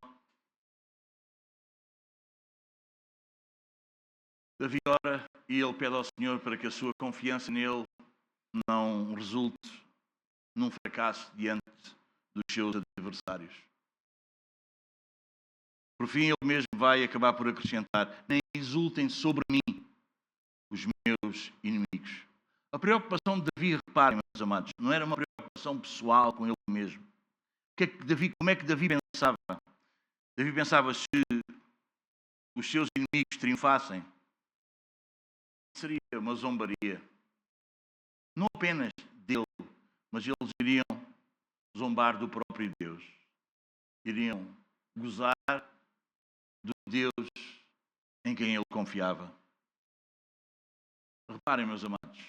Davi ora e ele pede ao Senhor para que a sua confiança nele não resulte num fracasso diante dos seus adversários. Por fim, ele mesmo vai acabar por acrescentar, nem exultem sobre mim os meus inimigos. A preocupação de Davi, reparem, meus amados, não era uma preocupação pessoal com ele mesmo. Como é que Davi pensava? Davi pensava, se os seus inimigos triunfassem, seria uma zombaria. Não apenas dele, mas eles iriam zombar do próprio Deus. Iriam gozar do Deus em quem ele confiava. Reparem, meus amados,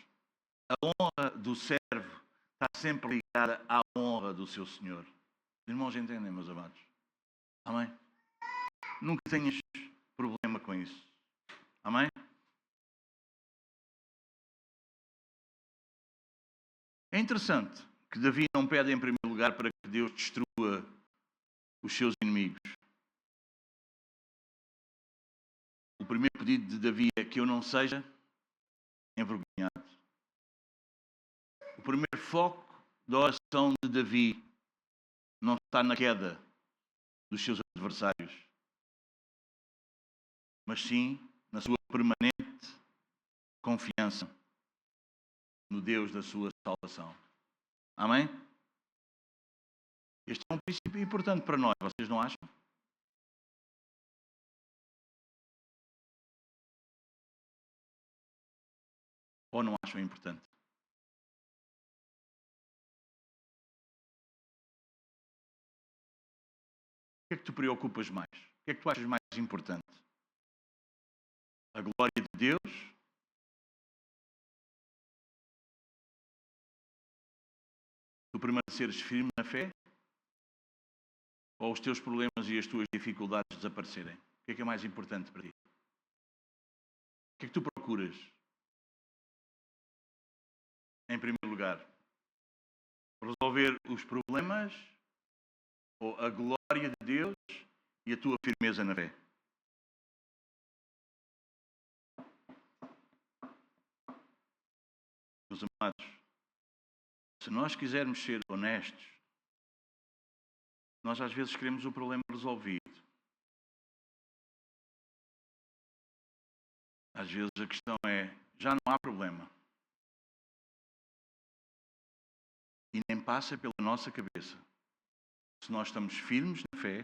a honra do servo está sempre ligada à honra do seu Senhor. Os irmãos entendem, meus amados? Amém? Nunca tenhas problema com isso. Amém? É interessante que Davi não pede em primeiro lugar para que Deus destrua os seus inimigos. O primeiro pedido de Davi é que eu não seja envergonhado. O primeiro foco da oração de Davi não está na queda dos seus adversários, mas sim na sua permanente confiança no Deus da sua salvação. Amém? Este é um princípio importante para nós, vocês não acham? Ou não acham importante? que é que tu preocupas mais? O que é que tu achas mais importante? A glória de Deus? Tu permaneceres firme na fé? Ou os teus problemas e as tuas dificuldades desaparecerem? O que é mais importante para ti? O que é que tu procuras? Em primeiro lugar, resolver os problemas ou a glória de Deus e a tua firmeza na fé? Meus amados, se nós quisermos ser honestos, nós às vezes queremos o problema resolvido. Às vezes a questão é, já não há problema. E nem passa pela nossa cabeça. Se nós estamos firmes na fé,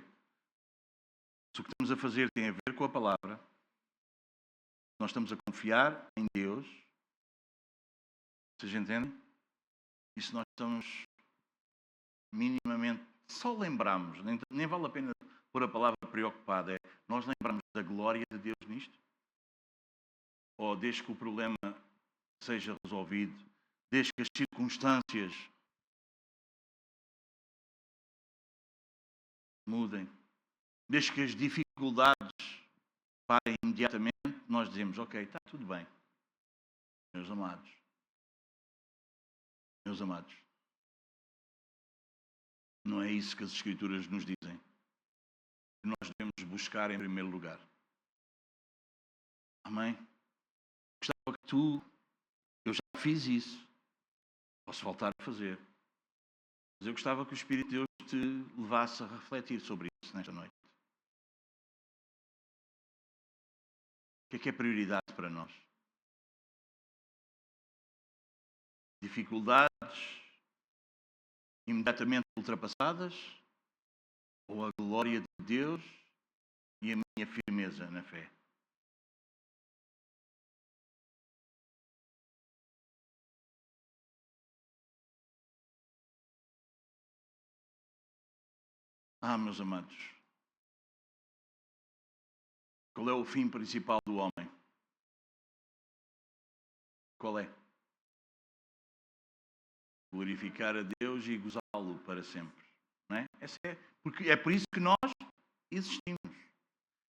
se o que estamos a fazer tem a ver com a palavra, se nós estamos a confiar em Deus, vocês entendem? E se nós estamos minimamente, só lembramos, nem vale a pena pôr a palavra preocupada, é nós lembramos da glória de Deus nisto? Ou desde que o problema seja resolvido, desde que as circunstâncias mudem, desde que as dificuldades parem imediatamente, nós dizemos, ok, está tudo bem. Meus amados, não é isso que as Escrituras nos dizem. Que nós devemos buscar em primeiro lugar. Amém? Gostava que eu já fiz isso, posso voltar a fazer. Mas eu gostava que o Espírito de Deus te levasse a refletir sobre isso nesta noite. O que é prioridade para nós? Dificuldades imediatamente ultrapassadas? Ou a glória de Deus e a minha firmeza na fé? Meus amados, qual é o fim principal do homem? Qual é? Glorificar a Deus e gozá-lo para sempre. Não é? Porque é por isso que nós existimos.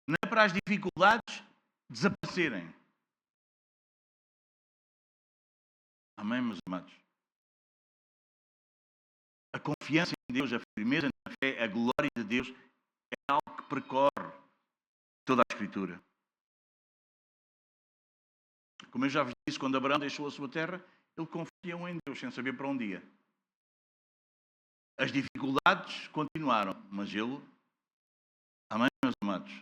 Não é para as dificuldades desaparecerem. Amém, meus amados? A confiança em Deus, a firmeza na fé, a glória de Deus é algo que percorre toda a Escritura. Como eu já vos disse, quando Abraão deixou a sua terra, ele confiou em Deus sem saber para onde ia. As dificuldades continuaram, mas ele... Amém, meus amados?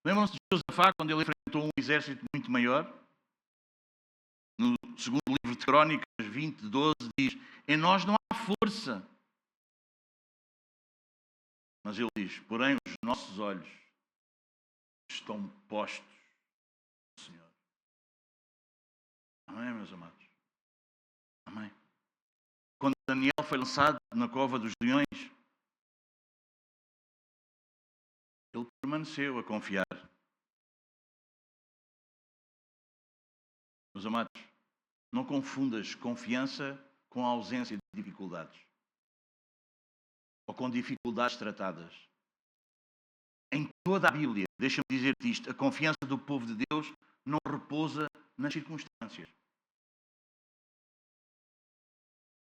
Lembram-se de Josafá, quando ele enfrentou um exército muito maior? No segundo livro de Crónicas 20:12 diz: em nós não há força. Mas ele diz: porém os nossos olhos estão postos no Senhor. Amém, meus amados? Amém. Quando Daniel foi lançado na cova dos leões, ele permaneceu a confiar. Meus amados, não confundas confiança com a ausência de dificuldades. Ou com dificuldades tratadas. Em toda a Bíblia, deixa-me dizer-te isto, a confiança do povo de Deus não repousa nas circunstâncias.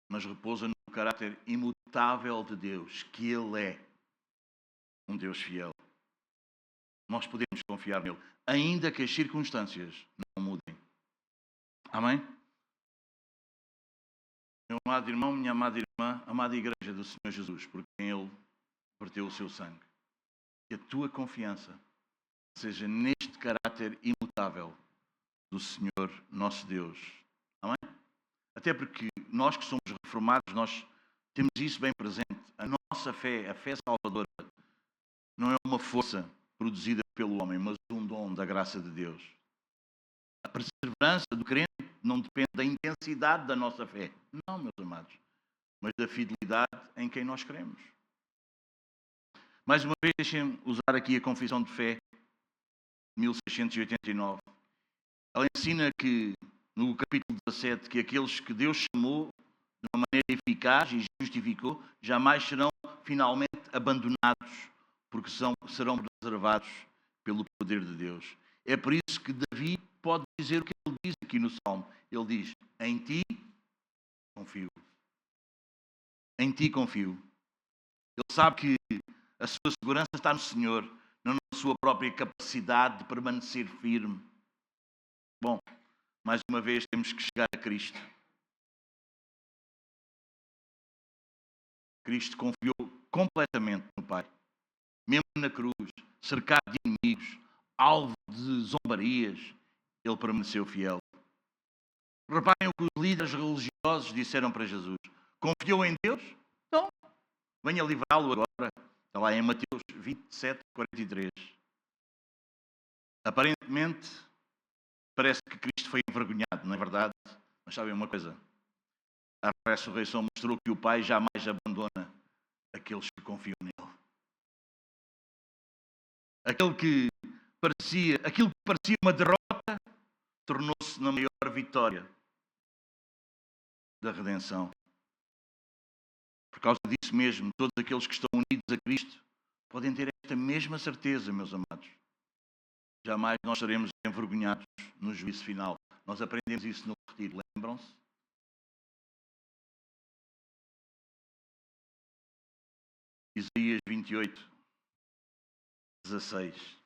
Mas repousa no caráter imutável de Deus, que Ele é um Deus fiel. Nós podemos confiar nele, ainda que as circunstâncias não mudem. Amém? Meu amado irmão, minha amada irmã, amada Igreja do Senhor Jesus, por quem Ele verteu o seu sangue. Que a tua confiança seja neste caráter imutável do Senhor nosso Deus. Amém? Até porque nós que somos reformados, nós temos isso bem presente. A nossa fé, a fé salvadora, não é uma força produzida pelo homem, mas um dom da graça de Deus. A perseverança do crente não depende da intensidade da nossa fé. Não, meus amados. Mas da fidelidade em quem nós cremos. Mais uma vez, deixem-me usar aqui a Confissão de Fé, de 1689. Ela ensina que, no capítulo 17, que aqueles que Deus chamou de uma maneira eficaz e justificou, jamais serão finalmente abandonados, porque serão preservados pelo poder de Deus. É por isso que Davi pode dizer o que ele diz aqui no Salmo. Ele diz: em ti confio. Em ti confio. Ele sabe que a sua segurança está no Senhor, não na sua própria capacidade de permanecer firme. Bom, mais uma vez temos que chegar a Cristo. Cristo confiou completamente no Pai. Mesmo na cruz, cercado de inimigos, alvo de zombarias, ele permaneceu fiel. Reparem o que os líderes religiosos disseram para Jesus. Confiou em Deus? Então, venha livrá-lo agora. Está lá em Mateus 27, 43. Aparentemente, parece que Cristo foi envergonhado, não é verdade? Mas sabem uma coisa? A ressurreição mostrou que o Pai jamais abandona aqueles que confiam nele. Aquilo que parecia uma derrota, tornou-se na maior vitória da redenção. Por causa disso mesmo, todos aqueles que estão unidos a Cristo podem ter esta mesma certeza, meus amados. Jamais nós seremos envergonhados no juízo final. Nós aprendemos isso no retiro, lembram-se? Isaías 28, 16.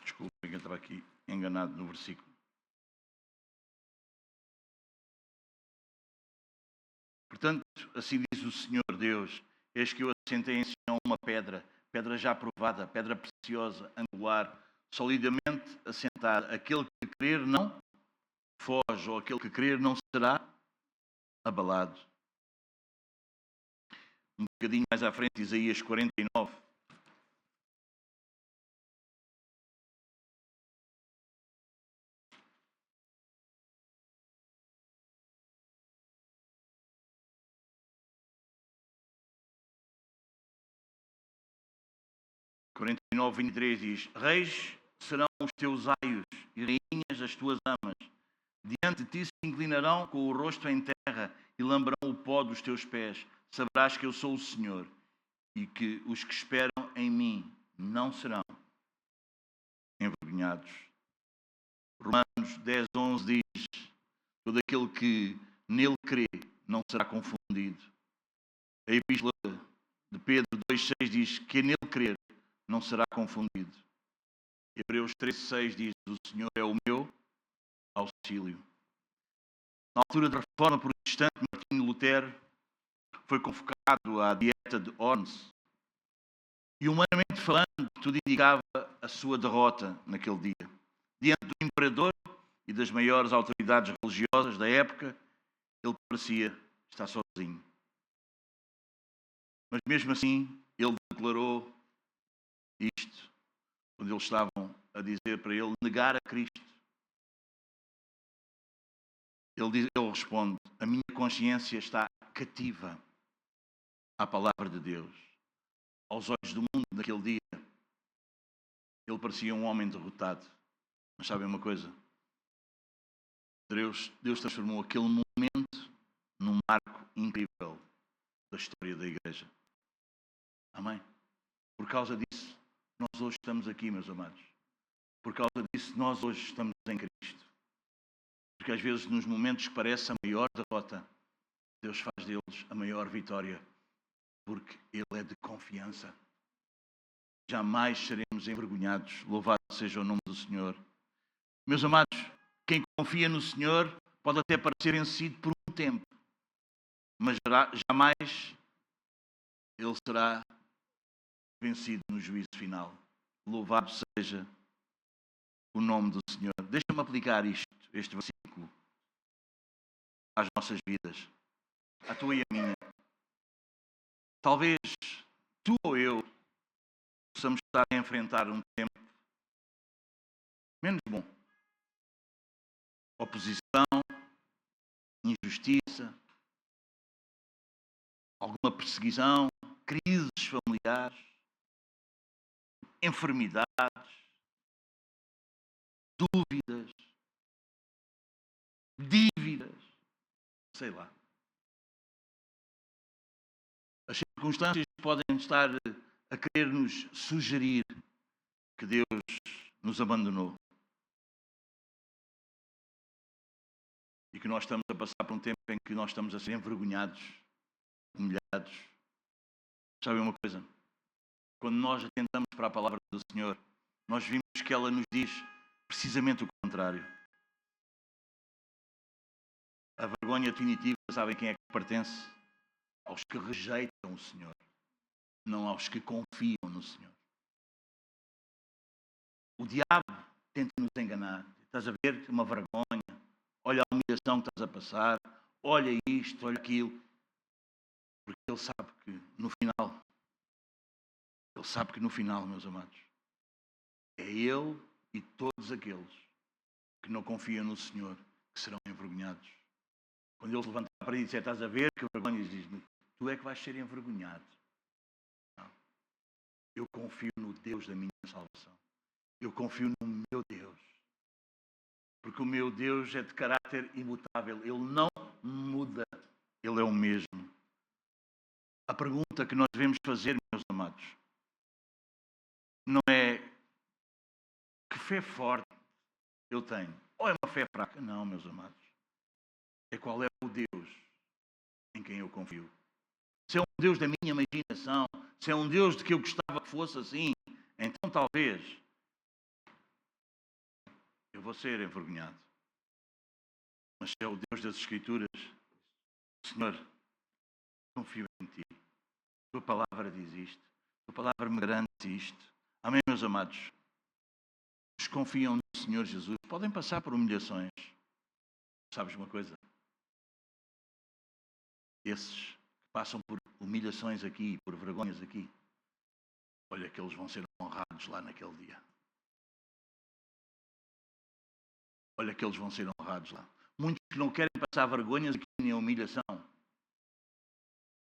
Desculpem que eu estava aqui enganado no versículo. Portanto, assim diz o Senhor Deus: eis que eu assentei em Sião uma pedra, pedra já provada, pedra preciosa, angular, solidamente assentada. Aquele que crer não foge, ou aquele que crer não será abalado. Um bocadinho mais à frente, Isaías 49. Quarenta e nove, 23 diz: reis serão os teus aios e rainhas as tuas amas. Diante de ti se inclinarão com o rosto em terra e lamberão o pó dos teus pés. Saberás que eu sou o Senhor e que os que esperam em mim não serão envergonhados. Romanos 10, 11 diz: todo aquele que nele crê não será confundido. A epístola de Pedro 2,6 diz que nele crer não será confundido. Hebreus 13,6 diz: o Senhor é o meu auxílio. Na altura da reforma protestante, Martinho Lutero foi convocado à dieta de Worms. E humanamente falando, tudo indicava a sua derrota naquele dia. Diante do imperador e das maiores autoridades religiosas da época, ele parecia estar sozinho. Mas mesmo assim, ele declarou isto, quando eles estavam a dizer para ele negar a Cristo. Ele responde: a minha consciência está cativa à palavra de Deus. Aos olhos do mundo, naquele dia, ele parecia um homem derrotado. Mas sabem uma coisa? Deus transformou aquele momento num marco incrível da história da Igreja. Amém? Por causa disso, nós hoje estamos aqui, meus amados. Por causa disso, nós hoje estamos em Cristo. Porque às vezes, nos momentos que parece a maior derrota, Deus faz deles a maior vitória. Porque Ele é de confiança. Jamais seremos envergonhados. Louvado seja o nome do Senhor. Meus amados, quem confia no Senhor pode até parecer vencido por um tempo, mas jamais ele será vencido no juízo final. Louvado seja o nome do Senhor. Deixa-me aplicar este versículo às nossas vidas, à tua e à minha. Talvez tu ou eu possamos estar a enfrentar um tempo menos bom. Oposição, injustiça, alguma perseguição, crises familiares, enfermidades, dúvidas, dívidas, sei lá. As circunstâncias podem estar a querer nos sugerir que Deus nos abandonou e que nós estamos a passar por um tempo em que nós estamos a ser envergonhados, humilhados. Sabem uma coisa? Quando nós atentamos para a palavra do Senhor, nós vimos que ela nos diz precisamente o contrário. A vergonha definitiva, sabem quem é que pertence? Aos que rejeitam o Senhor, não aos que confiam no Senhor. O diabo tenta nos enganar. Estás a ver uma vergonha, olha a humilhação que estás a passar, olha isto, olha aquilo. Porque ele sabe que no final, meus amados, é ele e todos aqueles que não confiam no Senhor que serão envergonhados. Quando ele se levantar para dizer, estás a ver que vergonha, diz-me, tu é que vais ser envergonhado. Não. Eu confio no Deus da minha salvação. Eu confio no meu Deus. Porque o meu Deus é de caráter imutável. Ele não muda. Ele é o mesmo. A pergunta que nós devemos fazer, meus amados, não é que fé forte eu tenho. Ou é uma fé fraca. Não, meus amados. É qual é o Deus em quem eu confio. Se é um Deus da minha imaginação, se é um Deus de que eu gostava que fosse assim, então talvez eu vou ser envergonhado. Mas se é o Deus das Escrituras, Senhor, confio em Ti. Tua palavra diz isto. Tua palavra me garante isto. Amém, meus amados? Os que confiam no Senhor Jesus podem passar por humilhações. Sabes uma coisa? Esses que passam por humilhações aqui, por vergonhas aqui, olha que eles vão ser honrados lá naquele dia. Olha que eles vão ser honrados lá. Muitos que não querem passar vergonhas aqui nem humilhação,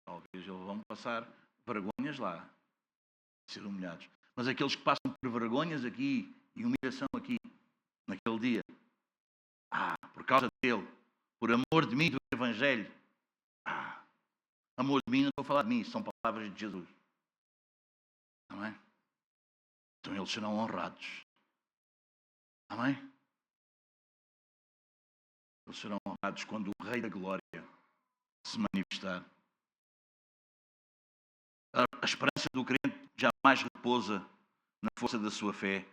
talvez eles vão passar vergonhas lá, ser humilhados. Mas aqueles que passam por vergonhas aqui e humilhação aqui, naquele dia, por causa dele, por amor de mim e do Evangelho, amor de mim, não estou a falar de mim, são palavras de Jesus. Amém? Então eles serão honrados. Amém? Eles serão honrados quando o Rei da Glória se manifestar. A esperança do crente jamais repousa na força da sua fé,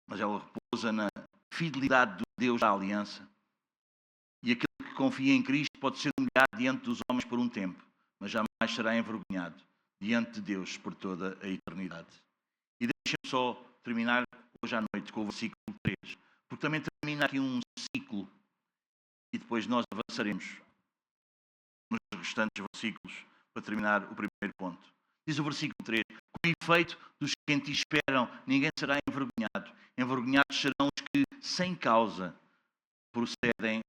mas ela repousa na fidelidade do Deus da aliança. E aquele que confia em Cristo pode ser humilhado diante dos homens por um tempo, mas jamais será envergonhado diante de Deus por toda a eternidade. E deixem-me só terminar hoje à noite com o versículo 3, porque também termina aqui um ciclo e depois nós avançaremos nos restantes versículos para terminar o primeiro ponto. Diz o versículo 3, com efeito dos que em ti esperam, ninguém será envergonhado. Envergonhados serão os que, sem causa, procedem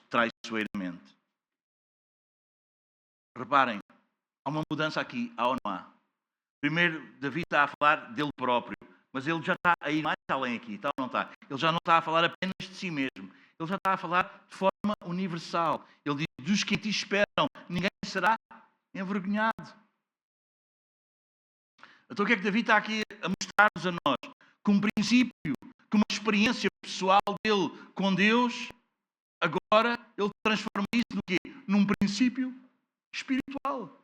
traiçoeiramente. Reparem, há uma mudança aqui, há ou não há? Primeiro, Davi está a falar dele próprio, mas ele já está a ir mais além aqui, está ou não está? Ele já não está a falar apenas de si mesmo, ele já está a falar de forma universal. Ele diz, dos que em ti esperam, ninguém será envergonhado. Então o que é que Davi está aqui a mostrar-nos a nós? Que um princípio, que uma experiência pessoal dele com Deus, agora ele transforma isso no quê? Num princípio espiritual.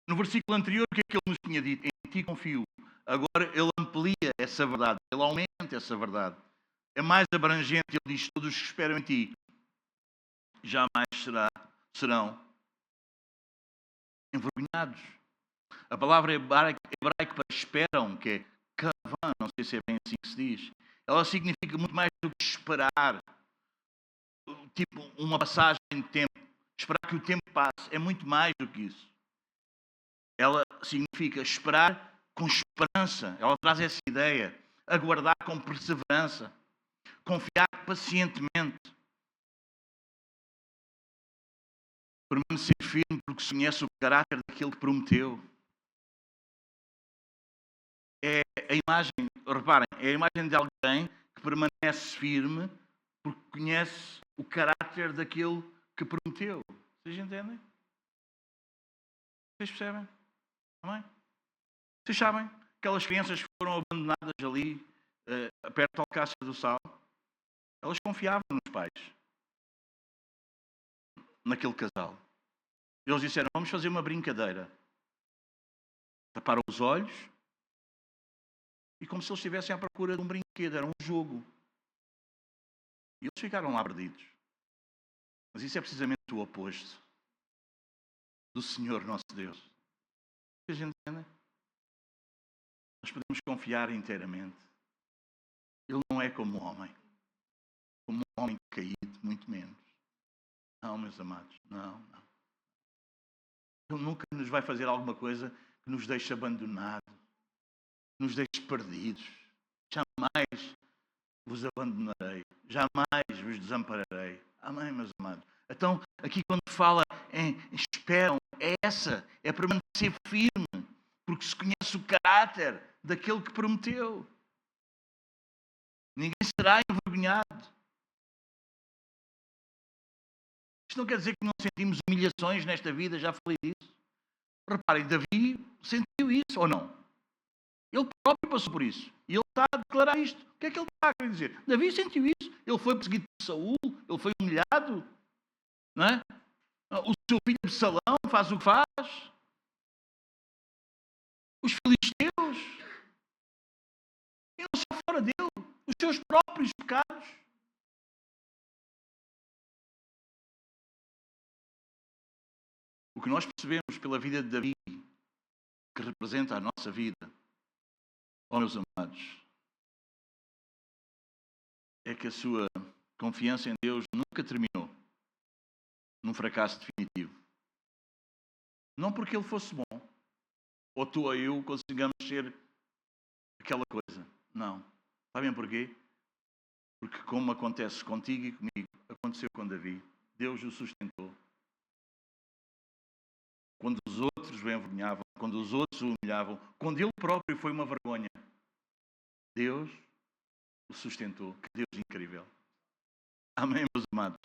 No versículo anterior, o que é que ele nos tinha dito? Em ti confio. Agora ele amplia essa verdade, ele aumenta essa verdade. É mais abrangente, ele diz, todos que esperam em ti jamais serão envergonhados. A palavra hebraica para esperam, que é Kavan, não sei se é bem assim que se diz, ela significa muito mais do que esperar, tipo uma passagem de tempo, esperar que o tempo passe, é muito mais do que isso. Ela significa esperar com esperança, ela traz essa ideia, aguardar com perseverança, confiar pacientemente, permanecer firme porque se conhece o caráter daquele que prometeu. É a imagem, reparem, é a imagem de alguém que permanece firme porque conhece o caráter daquele que prometeu. Vocês entendem? Vocês percebem? Amém? Vocês sabem? Aquelas crianças que foram abandonadas ali, perto da Alcácer do Sal, elas confiavam nos pais, naquele casal. Eles disseram, vamos fazer uma brincadeira. Taparam os olhos e como se eles estivessem à procura de um brinquedo, era um jogo. E eles ficaram lá perdidos. Mas isso é precisamente o oposto do Senhor nosso Deus. Vocês entendem? Nós podemos confiar inteiramente. Ele não é como um homem. Como um homem caído, muito menos. Não, meus amados. Não. Ele nunca nos vai fazer alguma coisa que nos deixe abandonados, que nos deixe perdidos. Jamais vos abandonarei. Jamais vos desampararei. Amém, meus amados? Então, aqui quando fala em esperam, é essa. É permanecer firme. Porque se conhece o caráter daquele que prometeu. Ninguém será envergonhado. Isto não quer dizer que não sentimos humilhações nesta vida, já falei disso. Reparem, Davi sentiu isso ou não? Ele próprio passou por isso. E ele está a declarar isto. O que é que ele está a querer dizer? Davi sentiu isso. Ele foi perseguido por Saul, ele foi humilhado. Não é? O seu filho Absalão faz o que faz. Os filisteus. E não só fora dele. Os seus próprios pecados. O que nós percebemos pela vida de Davi, que representa a nossa vida, ó meus amados, é que a sua confiança em Deus nunca terminou num fracasso definitivo. Não porque ele fosse bom, ou tu ou eu consigamos ser aquela coisa. Não. Sabem porquê? Porque como acontece contigo e comigo, aconteceu com Davi. Deus o sustentou. Quando os outros o envergonhavam, quando os outros o humilhavam, quando ele próprio foi uma vergonha, Deus o sustentou. Que Deus incrível. Amém, meus amados?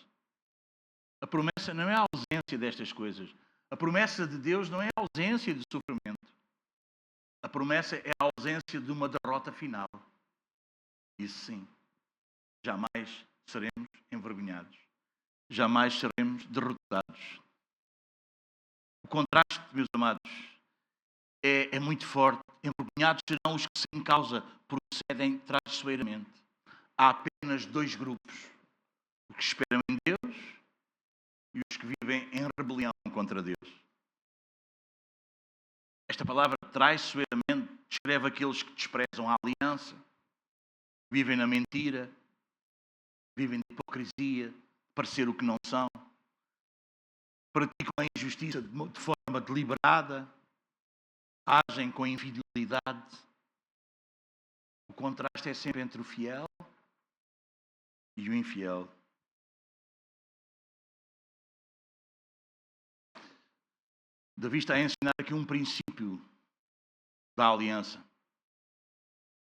A promessa não é a ausência destas coisas. A promessa de Deus não é a ausência de sofrimento. A promessa é a ausência de uma derrota final. Isso sim. Jamais seremos envergonhados. Jamais seremos derrotados. O contraste, meus amados, é muito forte. Envergonhados serão os que sem causa procedem traiçoeiramente. Há apenas dois grupos. Os que esperam em Deus e os que vivem em rebelião contra Deus. Esta palavra traiçoeiramente descreve aqueles que desprezam a aliança, vivem na mentira, vivem de hipocrisia, parecer o que não são, praticam a injustiça de forma deliberada, agem com infidelidade. O contraste é sempre entre o fiel e o infiel. Davi está a ensinar aqui um princípio da aliança.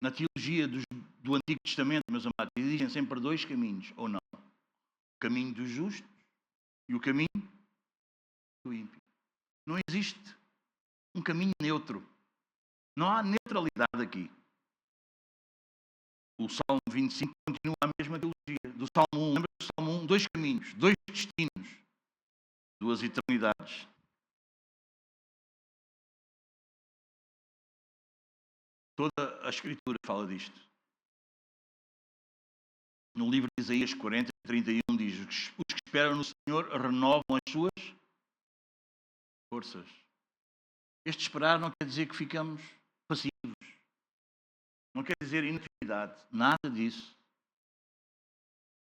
Na teologia do Antigo Testamento, meus amados, existem sempre dois caminhos, ou não? O caminho do justo e o caminho do ímpio. Não existe um caminho neutro. Não há neutralidade aqui. O Salmo 25 continua a mesma teologia. Do Salmo 1, lembra do Salmo 1? Dois caminhos, dois destinos, duas eternidades. Toda a Escritura fala disto. No livro de Isaías 40, 31 diz: os que esperam no Senhor renovam as suas forças. Este esperar não quer dizer que ficamos passivos. Não quer dizer inatividade, nada disso.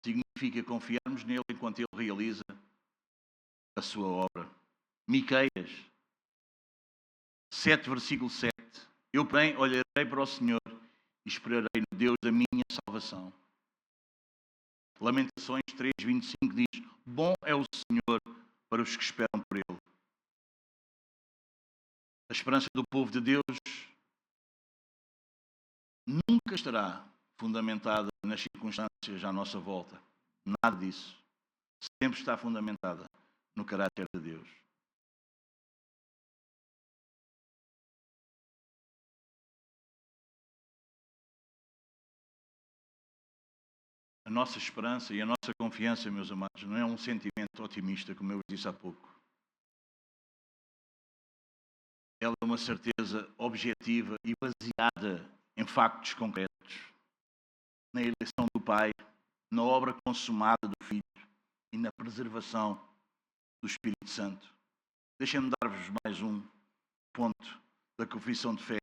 Significa confiarmos nele enquanto ele realiza a sua obra. Miqueias 7, versículo 7. Eu, porém, olharei para o Senhor e esperarei no Deus da minha salvação. Lamentações 3, 25 diz: bom é o Senhor para os que esperam por Ele. A esperança do povo de Deus nunca estará fundamentada nas circunstâncias à nossa volta. Nada disso. Sempre está fundamentada no caráter de Deus. A nossa esperança e a nossa confiança, meus amados, não é um sentimento otimista, como eu disse há pouco. Ela é uma certeza objetiva e baseada em factos concretos. Na eleição do Pai, na obra consumada do Filho e na preservação do Espírito Santo. Deixem-me dar-vos mais um ponto da Confissão de Fé,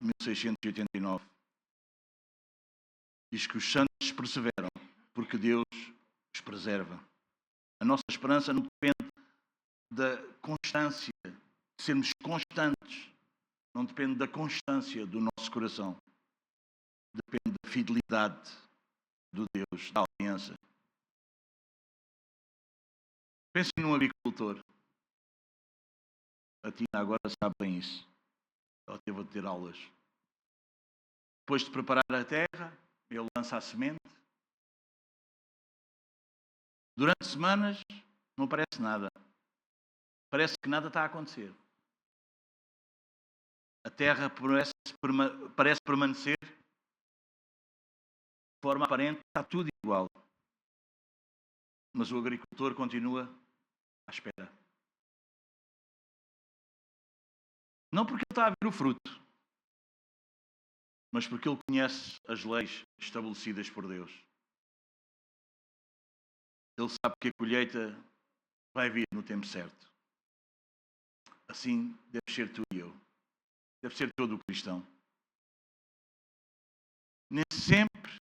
de 1689. Diz que os santos perseveram porque Deus os preserva. A nossa esperança não depende da constância, de sermos constantes. Não depende da constância do nosso coração. Depende da fidelidade do Deus, da aliança. Pensem num agricultor. A Tina agora sabe bem isso. Ela teve a ter aulas. Depois de preparar a terra, ele lança a semente. Durante semanas não aparece nada. Parece que nada está a acontecer. A terra parece permanecer de forma aparente, está tudo igual. Mas o agricultor continua à espera. Não porque ele está a ver o fruto, mas porque ele conhece as leis estabelecidas por Deus. Ele sabe que a colheita vai vir no tempo certo. Assim deve ser tu e eu. Deve ser todo o cristão. Nem sempre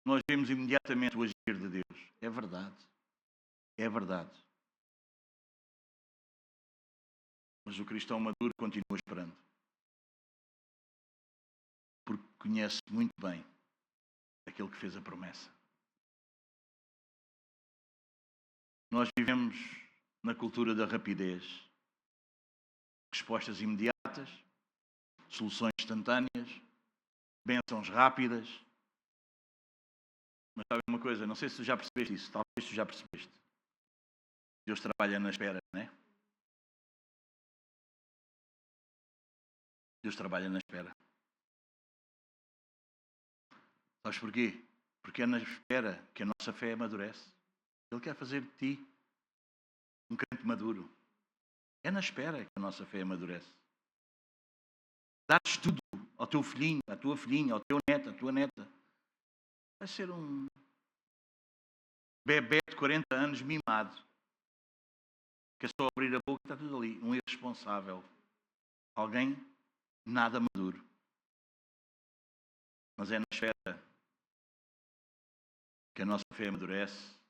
nós vemos imediatamente o agir de Deus. É verdade. É verdade. Mas o cristão maduro continua esperando. Porque conhece muito bem aquele que fez a promessa. Nós vivemos na cultura da rapidez. Respostas imediatas, soluções instantâneas, bênçãos rápidas. Mas sabe uma coisa, não sei se tu já percebeste isso, talvez tu já percebeste. Deus trabalha na espera, não é? Deus trabalha na espera. Sabes porquê? Porque é na espera que a nossa fé amadurece. Ele quer fazer de ti um crente maduro. É na espera que a nossa fé amadurece. Dá-te tudo ao teu filhinho, à tua filhinha, ao teu neto, à tua neta. Vai ser um bebê de 40 anos mimado. Que é só abrir a boca e está tudo ali. Um irresponsável. Alguém nada maduro. Mas é na espera que a nossa fé amadurece.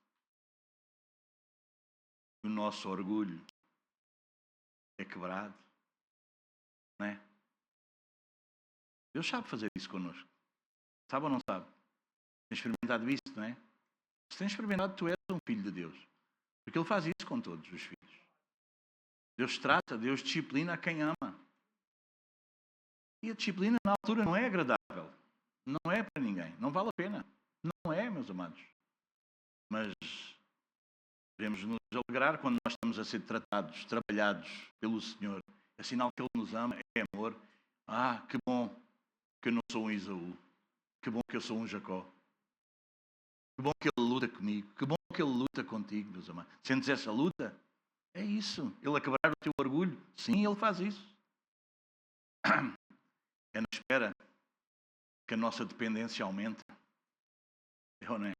O nosso orgulho é quebrado. Não é? Deus sabe fazer isso connosco. Sabe ou não sabe? Tem experimentado isso, não é? Se tens experimentado, tu és um filho de Deus. Porque Ele faz isso com todos os filhos. Deus trata, Deus disciplina a quem ama. E a disciplina na altura não é agradável. Não é para ninguém. Não vale a pena. Não é, meus amados. Mas devemos nos alegrar quando nós estamos a ser tratados, trabalhados pelo Senhor. É sinal que Ele nos ama, é amor. Ah, que bom que eu não sou um Esaú. Que bom que eu sou um Jacó. Que bom que Ele luta comigo. Que bom que Ele luta contigo, meus amados. Sentes essa luta? É isso. Ele a quebrar o teu orgulho. Sim, Ele faz isso. É na espera que a nossa dependência aumenta. É ou não é?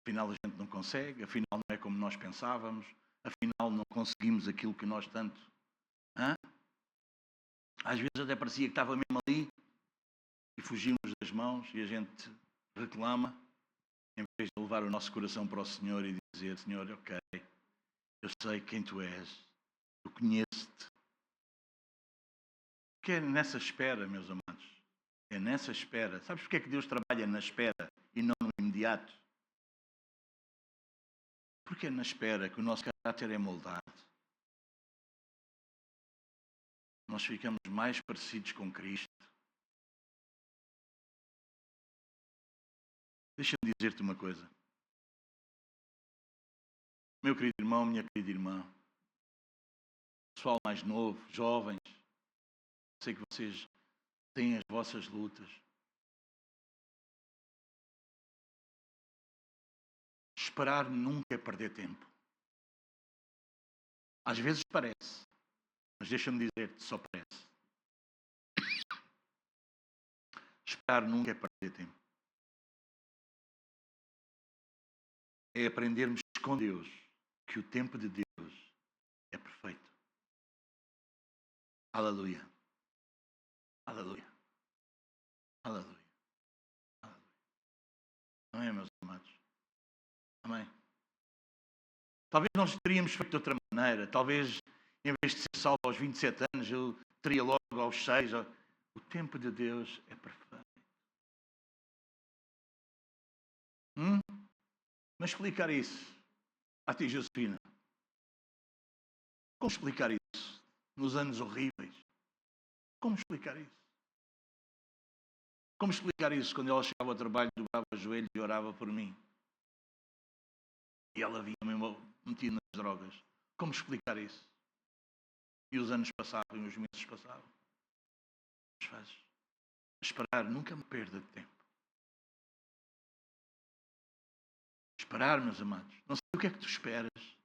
Afinal a gente não consegue, afinal não é como nós pensávamos, afinal não conseguimos aquilo que nós tanto. Hã? Às vezes até parecia que estava mesmo ali e fugimos das mãos e a gente reclama, em vez de levar o nosso coração para o Senhor e dizer: Senhor, ok, eu sei quem Tu és, eu conheço-te. Que é nessa espera, meus amados, é nessa espera. Sabes porque é que Deus trabalha na espera e não no imediato? Porque é na espera que o nosso caráter é moldado. Nós ficamos mais parecidos com Cristo. Deixa-me dizer-te uma coisa. Meu querido irmão, minha querida irmã, pessoal mais novo, jovens, sei que vocês têm as vossas lutas. Esperar nunca é perder tempo. Às vezes parece, mas deixa-me dizer-te, só parece. Esperar nunca é perder tempo. É aprendermos com Deus que o tempo de Deus é perfeito. Aleluia. Aleluia. Aleluia. Aleluia. Amém, meus amados? Amém. Talvez nós teríamos feito de outra maneira. Talvez, em vez de ser salvo aos 27 anos, eu teria logo aos 6. O tempo de Deus é perfeito. Mas explicar isso à tia Josefina. Como explicar isso nos anos horríveis? Como explicar isso? Como explicar isso quando ela chegava ao trabalho, dobrava os joelhos e orava por mim? E ela vinha mesmo metida nas drogas. Como explicar isso? E os anos passavam e os meses passavam. Mas fazes. Esperar nunca me perda de tempo. Esperar, meus amados. Não sei o que é que tu esperas.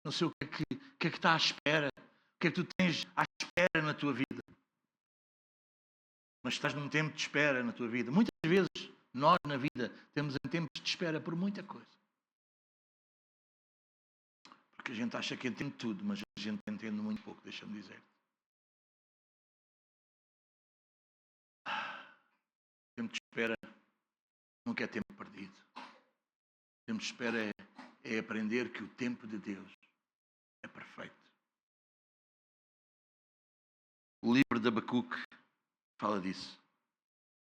Não sei o que é que está à espera. O que é que tu tens à espera na tua vida. Mas estás num tempo de espera na tua vida. Muitas vezes, nós na vida, temos em tempos de espera por muita coisa. Porque a gente acha que entende tudo, mas a gente entende muito pouco, deixa-me dizer. Tempo de espera nunca é tempo perdido. Tempo de espera é aprender que o tempo de Deus é perfeito. O livro de Abacuque fala disso.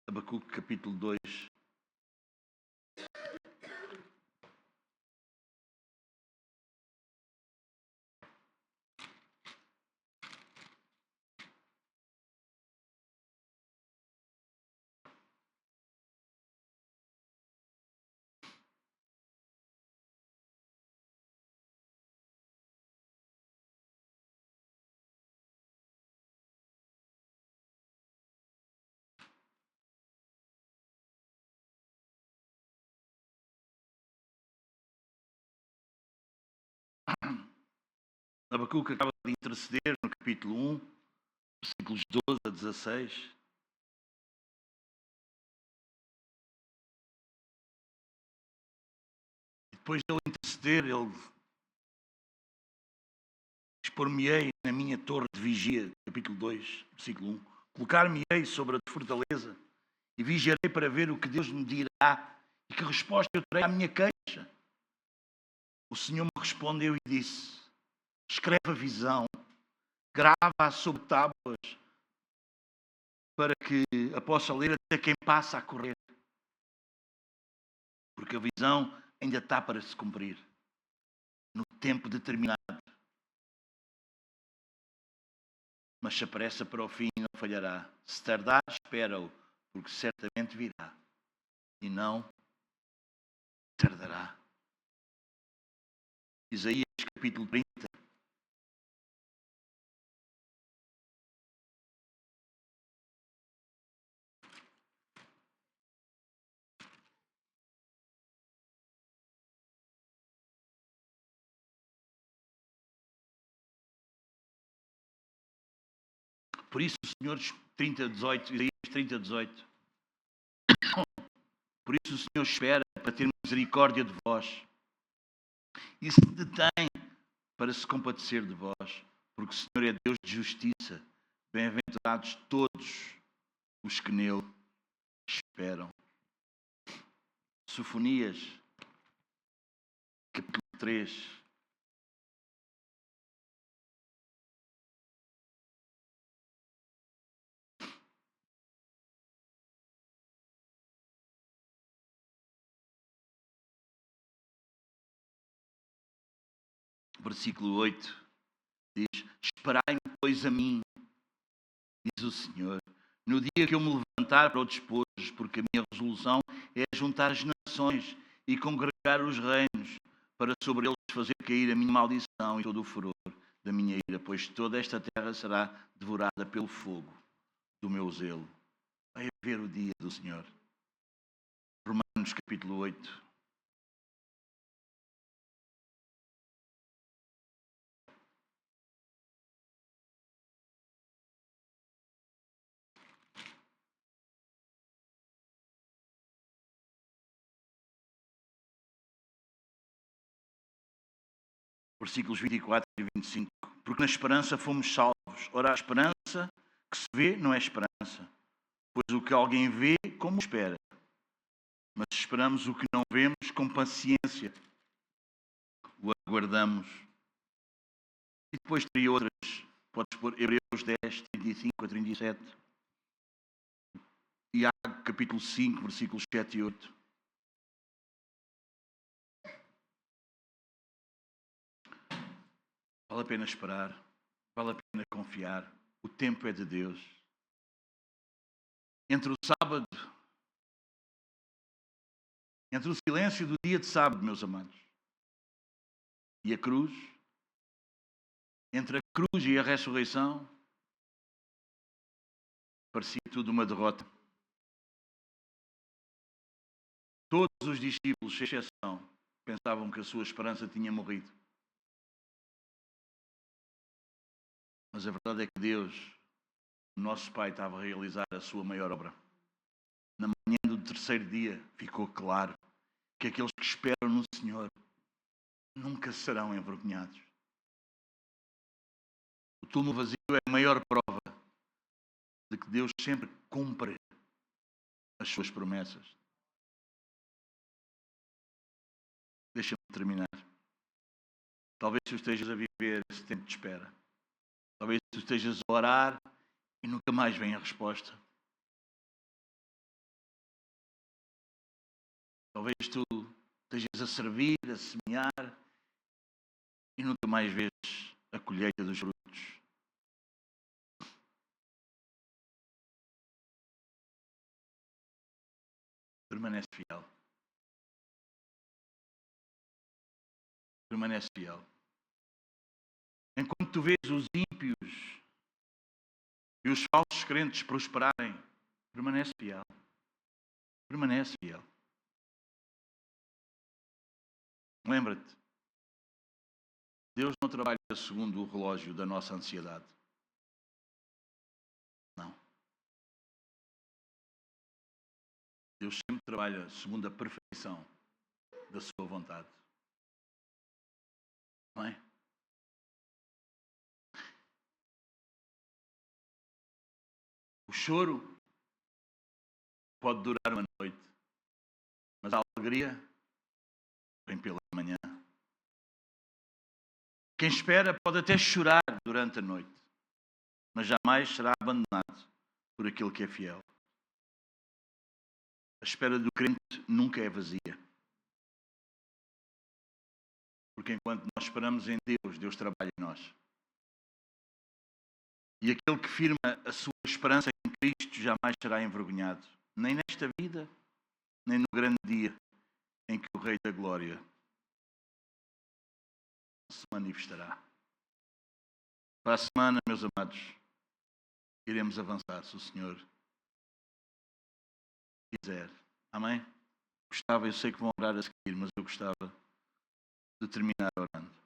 Abacuque capítulo 2. Abacuque acaba de interceder no capítulo 1, versículos 12 a 16. E depois de ele interceder, ele expor-me-ei na minha torre de vigia, capítulo 2, versículo 1. Colocar-me-ei sobre a fortaleza e vigiarei para ver o que Deus me dirá e que resposta eu terei à minha queixa. O Senhor me respondeu e disse: escreve a visão, grava-a sobre tábuas, para que a possa ler até quem passa a correr. Porque a visão ainda está para se cumprir, no tempo determinado. Mas se apressa para o fim, não falhará. Se tardar, espera-o, porque certamente virá. E não tardará. Isaías capítulo 30. Por isso o Senhor, 30:18, Isaías 30:18. Por isso o Senhor espera para ter misericórdia de vós. E se detém para se compadecer de vós, porque o Senhor é Deus de justiça, Bem-aventurados todos os que nele esperam. Sofonias, capítulo 3. Versículo 8 diz: Esperai-me, pois, a mim, diz o Senhor, no dia que eu me levantar para o despojo, porque a minha resolução é juntar as nações e congregar os reinos, para sobre eles fazer cair a minha maldição e todo o furor da minha ira, pois toda esta terra será devorada pelo fogo do meu zelo. Vai haver o dia do Senhor. Romanos capítulo 8. Versículos 24 e 25. Porque na esperança fomos salvos. Ora, a esperança que se vê não é esperança, pois o que alguém vê, como espera. Mas esperamos o que não vemos, com paciência o aguardamos. E depois teria outras, podes pôr Hebreus 10, 35 a 37. Iago capítulo 5, versículos 7 e 8. Vale a pena esperar, vale a pena confiar. O tempo é de Deus. Entre o sábado, entre o silêncio do dia de sábado, meus amados, e a cruz, entre a cruz e a ressurreição, parecia tudo uma derrota. Todos os discípulos, sem exceção, pensavam que a sua esperança tinha morrido. Mas a verdade é que Deus, o nosso Pai, estava a realizar a sua maior obra. Na manhã do terceiro dia ficou claro que aqueles que esperam no Senhor nunca serão envergonhados. O túmulo vazio é a maior prova de que Deus sempre cumpre as suas promessas. Deixa-me terminar. Talvez tu estejas a viver esse tempo de espera. Talvez tu estejas a orar e nunca mais vem a resposta. Talvez tu estejas a servir, a semear e nunca mais vês a colheita dos frutos. Permanece fiel. Permanece fiel. Enquanto tu vês os ímpios e os falsos crentes prosperarem, permanece fiel. Permanece fiel. Lembra-te, Deus não trabalha segundo o relógio da nossa ansiedade. Não. Deus sempre trabalha segundo a perfeição da sua vontade. Não é? O choro pode durar uma noite, mas a alegria vem pela manhã. Quem espera pode até chorar durante a noite, mas jamais será abandonado por aquele que é fiel. A espera do crente nunca é vazia. Porque enquanto nós esperamos em Deus, Deus trabalha em nós. E aquele que firma a sua esperança em Cristo jamais será envergonhado, nem nesta vida, nem no grande dia em que o Rei da Glória se manifestará. Para a semana, meus amados, iremos avançar, se o Senhor quiser. Amém? Eu sei que vão orar a seguir, mas eu gostava de terminar orando.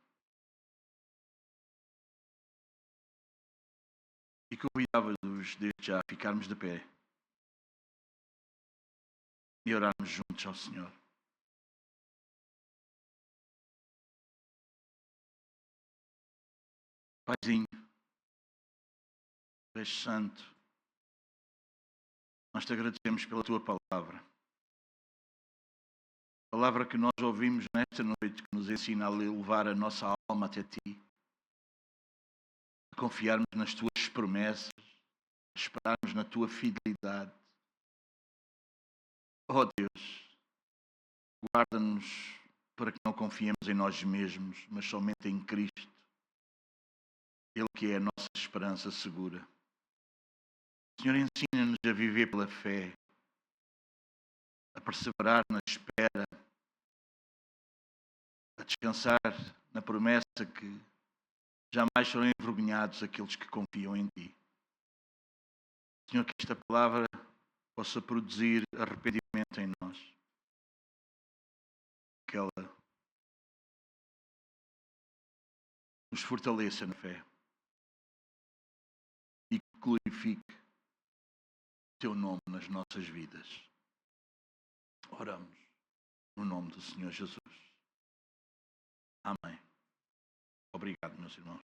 E convidava-vos desde já a ficarmos de pé e orarmos juntos ao Senhor. Paizinho, Tu és santo. Nós te agradecemos pela tua palavra. Palavra que nós ouvimos nesta noite, que nos ensina a levar a nossa alma até ti, a confiarmos nas tuas promessas, a esperarmos na tua fidelidade. Oh Deus, guarda-nos para que não confiemos em nós mesmos, mas somente em Cristo, Ele que é a nossa esperança segura. Senhor, ensina-nos a viver pela fé, a perseverar na espera, a descansar na promessa que jamais serão envergonhados aqueles que confiam em Ti. Senhor, que esta palavra possa produzir arrependimento em nós. Que ela nos fortaleça na fé e glorifique o Teu nome nas nossas vidas. Oramos no nome do Senhor Jesus. Amém. Obrigado, meus irmãos.